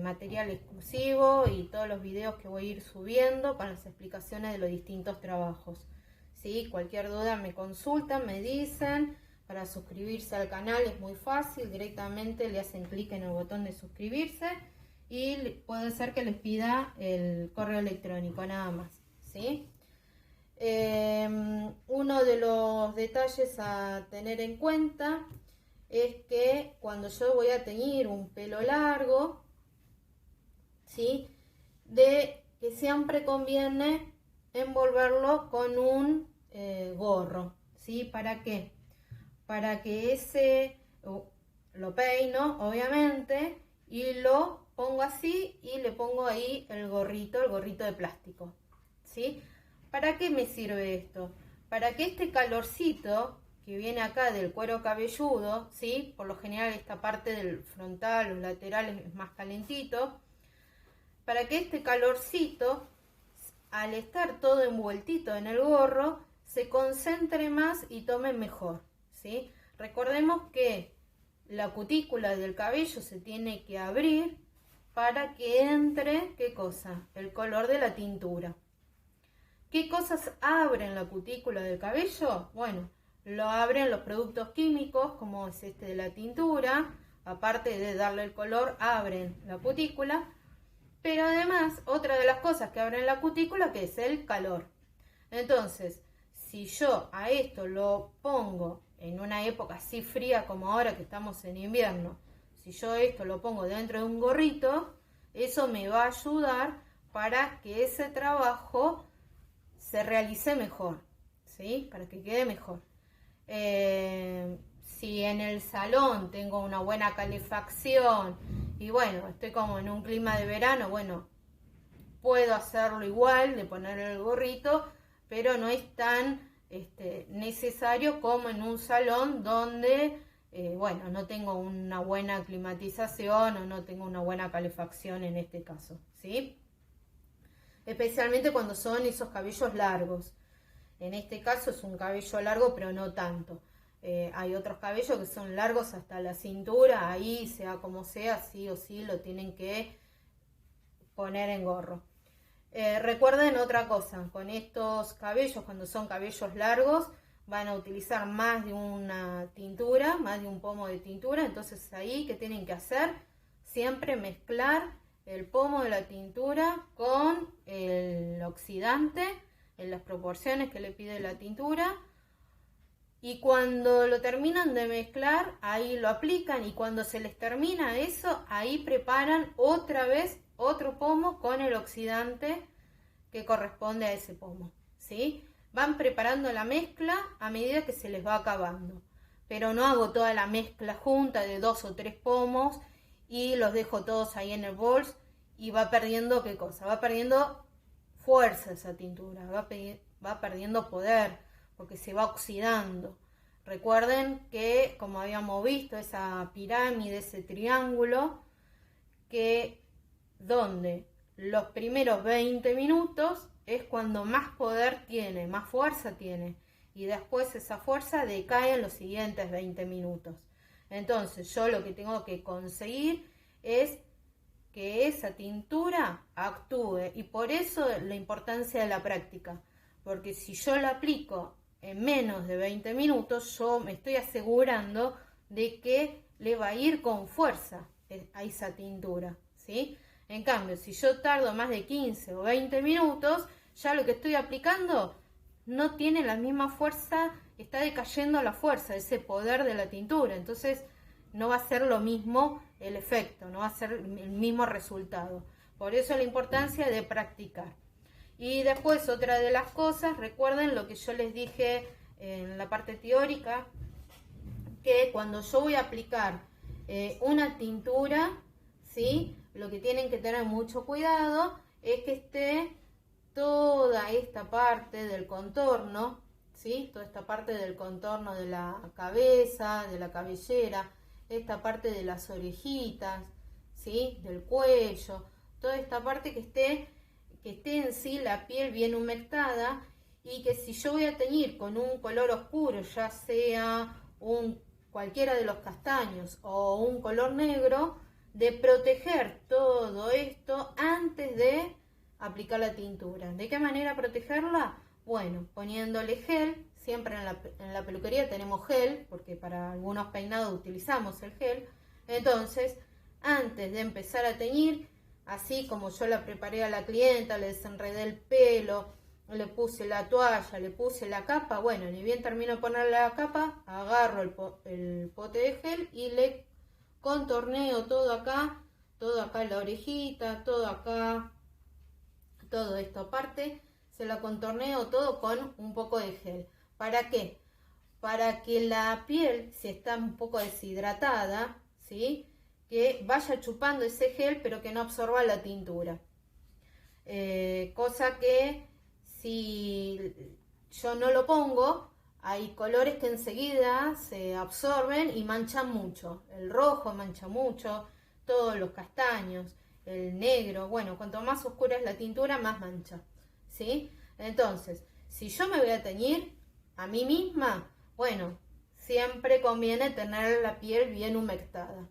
material exclusivo y todos los videos que voy a ir subiendo con las explicaciones de los distintos trabajos. ¿Sí? Cualquier duda me consultan, me dicen. Para suscribirse al canal es muy fácil, directamente le hacen clic en el botón de suscribirse y puede ser que les pida el correo electrónico, nada más, ¿sí? Uno de los detalles a tener en cuenta es que cuando yo voy a teñir un pelo largo, ¿sí? De que siempre conviene envolverlo con un gorro, ¿sí? ¿Para qué? Para que ese lo peino, obviamente, y lo pongo así y le pongo ahí el gorrito de plástico, ¿sí? ¿Para qué me sirve esto? Para que este calorcito que viene acá del cuero cabelludo, ¿sí? Por lo general esta parte del frontal, los laterales es más calentito, para que este calorcito, al estar todo envueltito en el gorro, se concentre más y tome mejor, ¿sí? Recordemos que la cutícula del cabello se tiene que abrir para que entre, ¿qué cosa? El color de la tintura. ¿Qué cosas abren la cutícula del cabello? Bueno, lo abren los productos químicos, como es este de la tintura, aparte de darle el color, abren la cutícula, pero además, otra de las cosas que abren la cutícula, que es el calor. Entonces, si yo a esto lo pongo en una época así fría como ahora que estamos en invierno, si yo esto lo pongo dentro de un gorrito, eso me va a ayudar para que ese trabajo se realice mejor, ¿sí? Para que quede mejor. Si en el salón tengo una buena calefacción y bueno, estoy como en un clima de verano, bueno, puedo hacerlo igual, de poner el gorrito, pero no es tan necesario como en un salón donde, bueno, no tengo una buena climatización o no tengo una buena calefacción en este caso, ¿sí? Especialmente cuando son esos cabellos largos. En este caso es un cabello largo, pero no tanto. Hay otros cabellos que son largos hasta la cintura, ahí sea como sea, sí o sí lo tienen que poner en gorro. Recuerden otra cosa, con estos cabellos, cuando son cabellos largos, van a utilizar más de una tintura, más de un pomo de tintura, entonces ahí, ¿qué tienen que hacer? Siempre mezclar el pomo de la tintura con el oxidante en las proporciones que le pide la tintura, Y cuando lo terminan de mezclar, ahí lo aplican y cuando se les termina eso, ahí preparan otra vez otro pomo con el oxidante que corresponde a ese pomo, ¿sí? Van preparando la mezcla a medida que se les va acabando, pero no hago toda la mezcla junta de 2 o 3 pomos y los dejo todos ahí en el bols y va perdiendo, ¿qué cosa? Va perdiendo fuerza esa tintura, va perdiendo poder porque se va oxidando. Recuerden que, como habíamos visto, esa pirámide, ese triángulo, que donde los primeros 20 minutos es cuando más poder tiene, más fuerza tiene, y después esa fuerza decae en los siguientes 20 minutos. Entonces yo lo que tengo que conseguir es que esa tintura actúe, y por eso la importancia de la práctica, porque si yo la aplico en menos de 20 minutos, yo me estoy asegurando de que le va a ir con fuerza a esa tintura, ¿sí? En cambio, si yo tardo más de 15 o 20 minutos, ya lo que estoy aplicando no tiene la misma fuerza, está decayendo la fuerza, ese poder de la tintura. Entonces no va a ser lo mismo el efecto, no va a ser el mismo resultado. Por eso la importancia de practicar. Y después otra de las cosas, recuerden lo que yo les dije en la parte teórica, que cuando yo voy a aplicar una tintura, ¿sí? Lo que tienen que tener mucho cuidado es que esté toda esta parte del contorno, ¿sí? Toda esta parte del contorno de la cabeza, de la cabellera, esta parte de las orejitas, ¿sí? Del cuello, toda esta parte que esté en sí la piel bien humectada, y que si yo voy a teñir con un color oscuro, ya sea cualquiera de los castaños o un color negro, de proteger todo esto antes de aplicar la tintura. ¿De qué manera protegerla? Bueno, poniéndole gel. Siempre en la peluquería tenemos gel, porque para algunos peinados utilizamos el gel. Entonces, antes de empezar a teñir, así como yo la preparé a la clienta, le desenredé el pelo, le puse la toalla, le puse la capa, bueno, ni bien termino de poner la capa, agarro el pote de gel y le contorneo todo acá en la orejita, todo acá, todo esto aparte, se la contorneo todo con un poco de gel. ¿Para qué? Para que la piel, si está un poco deshidratada, ¿sí?, que vaya chupando ese gel, pero que no absorba la tintura. Cosa que si yo no lo pongo, hay colores que enseguida se absorben y manchan mucho. El rojo mancha mucho, todos los castaños, el negro. Bueno, cuanto más oscura es la tintura, más mancha, ¿sí? Entonces, si yo me voy a teñir a mí misma, bueno, siempre conviene tener la piel bien humectada,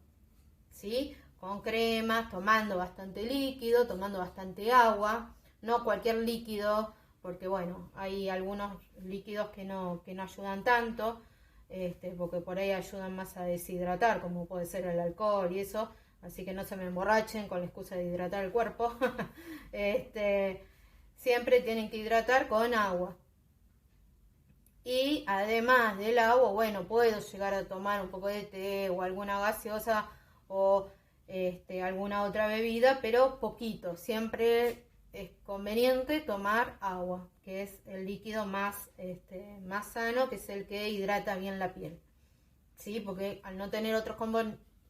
¿sí? Con cremas, tomando bastante líquido, tomando bastante agua, no cualquier líquido, porque bueno, hay algunos líquidos que no ayudan tanto, porque por ahí ayudan más a deshidratar, como puede ser el alcohol y eso, así que no se me emborrachen con la excusa de hidratar el cuerpo. Siempre tienen que hidratar con agua. Y además del agua, bueno, puedo llegar a tomar un poco de té o alguna gaseosa o alguna otra bebida, pero poquito. Siempre es conveniente tomar agua, que es el líquido más sano, que es el que hidrata bien la piel, ¿sí? Porque al no tener otros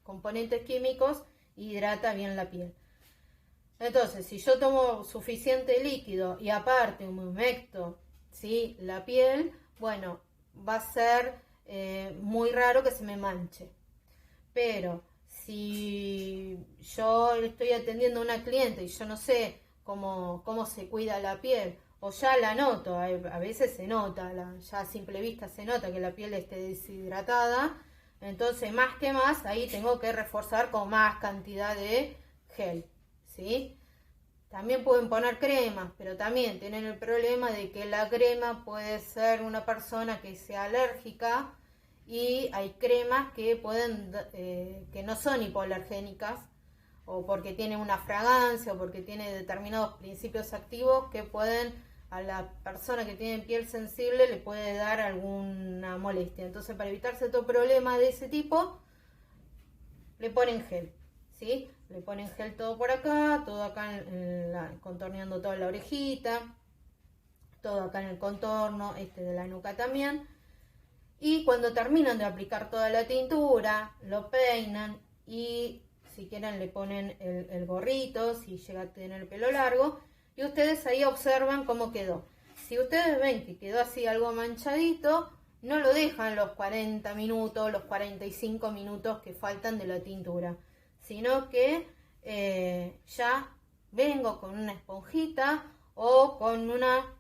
componentes químicos, hidrata bien la piel. Entonces, si yo tomo suficiente líquido y aparte me humecto, ¿sí?, la piel, bueno, va a ser muy raro que se me manche. Pero si yo estoy atendiendo a una cliente y yo no sé cómo se cuida la piel, o ya la noto, a veces se nota, ya a simple vista se nota que la piel esté deshidratada, entonces más que más ahí tengo que reforzar con más cantidad de gel, ¿sí? También pueden poner cremas, pero también tienen el problema de que la crema puede ser una persona que sea alérgica, y hay cremas que que no son hipoalergénicas, o porque tienen una fragancia o porque tienen determinados principios activos que pueden a la persona que tiene piel sensible le puede dar alguna molestia. Entonces, para evitarse todo problema de ese tipo, le ponen gel, ¿sí? Le ponen gel todo por acá, todo acá contorneando toda la orejita, todo acá en el contorno, de la nuca también. Y cuando terminan de aplicar toda la tintura, lo peinan y si quieren le ponen el gorrito, si llega a tener el pelo largo, y ustedes ahí observan cómo quedó. Si ustedes ven que quedó así algo manchadito, no lo dejan los 40 minutos, los 45 minutos que faltan de la tintura, sino que ya vengo con una esponjita o con una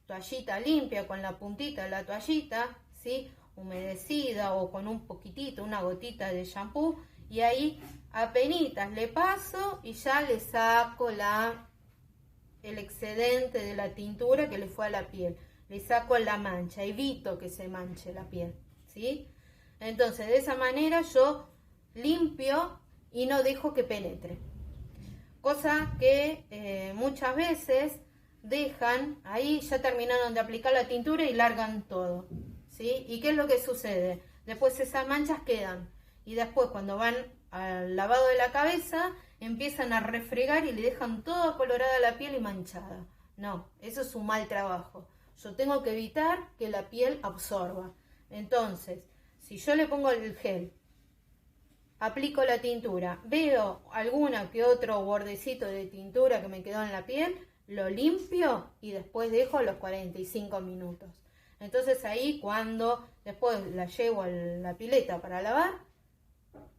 toallita limpia, con la puntita de la toallita, ¿sí? Humedecida, o con un poquitito, una gotita de shampoo, y ahí apenitas le paso y ya le saco el excedente de la tintura que le fue a la piel, le saco la mancha, evito que se manche la piel, ¿sí? Entonces de esa manera yo limpio y no dejo que penetre, cosa que muchas veces dejan ahí, ya terminaron de aplicar la tintura y largan todo, ¿sí? ¿Y qué es lo que sucede? Después esas manchas quedan, y después cuando van al lavado de la cabeza empiezan a refregar y le dejan toda colorada la piel y manchada. No, eso es un mal trabajo. Yo tengo que evitar que la piel absorba. Entonces, si yo le pongo el gel, aplico la tintura, veo alguna que otro bordecito de tintura que me quedó en la piel, lo limpio y después dejo los 45 minutos. Entonces ahí, cuando después la llevo a la pileta para lavar,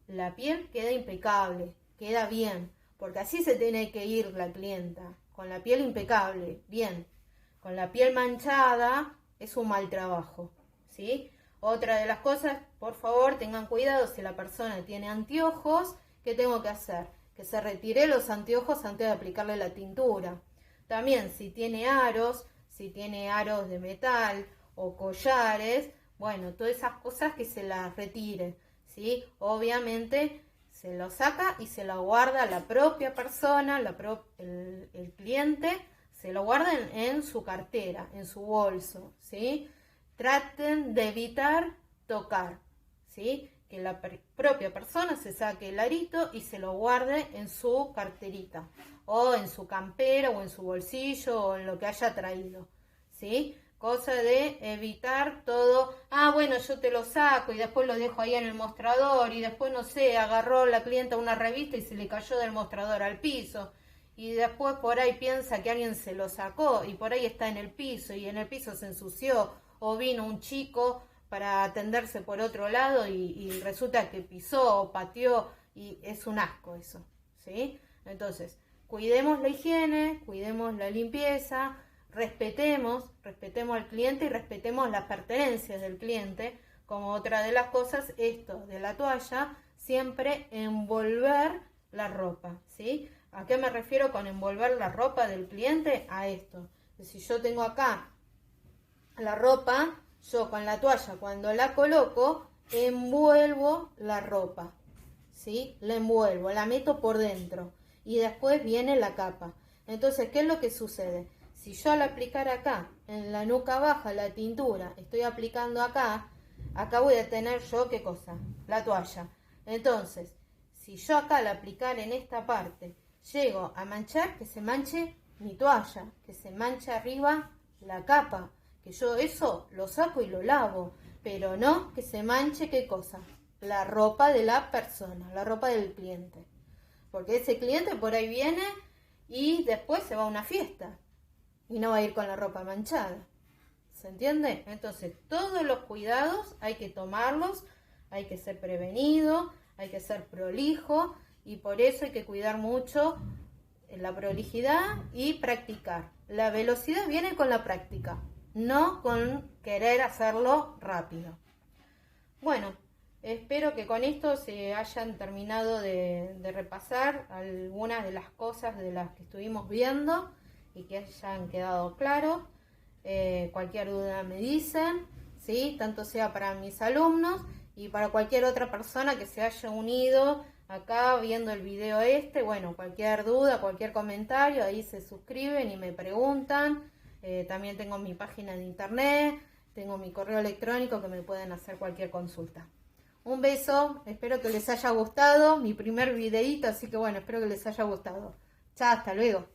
la piel queda impecable, queda bien, porque así se tiene que ir la clienta, con la piel impecable, bien. Con la piel manchada es un mal trabajo, ¿sí? Otra de las cosas, por favor, tengan cuidado, si la persona tiene anteojos, ¿qué tengo que hacer? Que se retire los anteojos antes de aplicarle la tintura. También, si tiene aros de metal o collares, bueno, todas esas cosas que se las retire, ¿sí? Obviamente se lo saca y se lo guarda la propia persona, el cliente, se lo guarda en su cartera, en su bolso, ¿sí? Traten de evitar tocar, ¿sí? Que la propia persona se saque el arito y se lo guarde en su carterita, o en su campera, o en su bolsillo, o en lo que haya traído, ¿sí? Cosa de evitar todo, bueno, yo te lo saco y después lo dejo ahí en el mostrador, y después, no sé, agarró la clienta una revista y se le cayó del mostrador al piso, y después por ahí piensa que alguien se lo sacó y por ahí está en el piso, y en el piso se ensució, o vino un chico para atenderse por otro lado y resulta que pisó o pateó, y es un asco eso, ¿sí? Entonces, cuidemos la higiene, cuidemos la limpieza, respetemos al cliente y respetemos las pertenencias del cliente. Como otra de las cosas, esto de la toalla, siempre envolver la ropa, ¿sí? ¿A qué me refiero con envolver la ropa del cliente? A esto. Si yo tengo acá la ropa, yo con la toalla, cuando la coloco, envuelvo la ropa, ¿sí? La envuelvo, la meto por dentro y después viene la capa. Entonces, ¿qué es lo que sucede? Si yo al aplicar acá, en la nuca baja, la tintura, estoy aplicando acá voy a tener yo, ¿qué cosa? La toalla. Entonces, si yo acá al aplicar en esta parte, llego a manchar, que se manche mi toalla, que se manche arriba la capa, que yo eso lo saco y lo lavo, pero no que se manche, ¿qué cosa? La ropa de la persona, la ropa del cliente. Porque ese cliente por ahí viene y después se va a una fiesta y no va a ir con la ropa manchada. ¿Se entiende? Entonces, todos los cuidados hay que tomarlos, hay que ser prevenido, hay que ser prolijo, y por eso hay que cuidar mucho la prolijidad y practicar. La velocidad viene con la práctica, no con querer hacerlo rápido. Bueno, espero que con esto se hayan terminado de repasar algunas de las cosas de las que estuvimos viendo y que hayan quedado claro. Cualquier duda me dicen, ¿sí? Tanto sea para mis alumnos y para cualquier otra persona que se haya unido acá viendo el video bueno, cualquier duda, cualquier comentario, ahí se suscriben y me preguntan, También tengo mi página de internet, tengo mi correo electrónico que me pueden hacer cualquier consulta. Un beso, espero que les haya gustado mi primer videíto, así que bueno, espero que les haya gustado. Chao, hasta luego.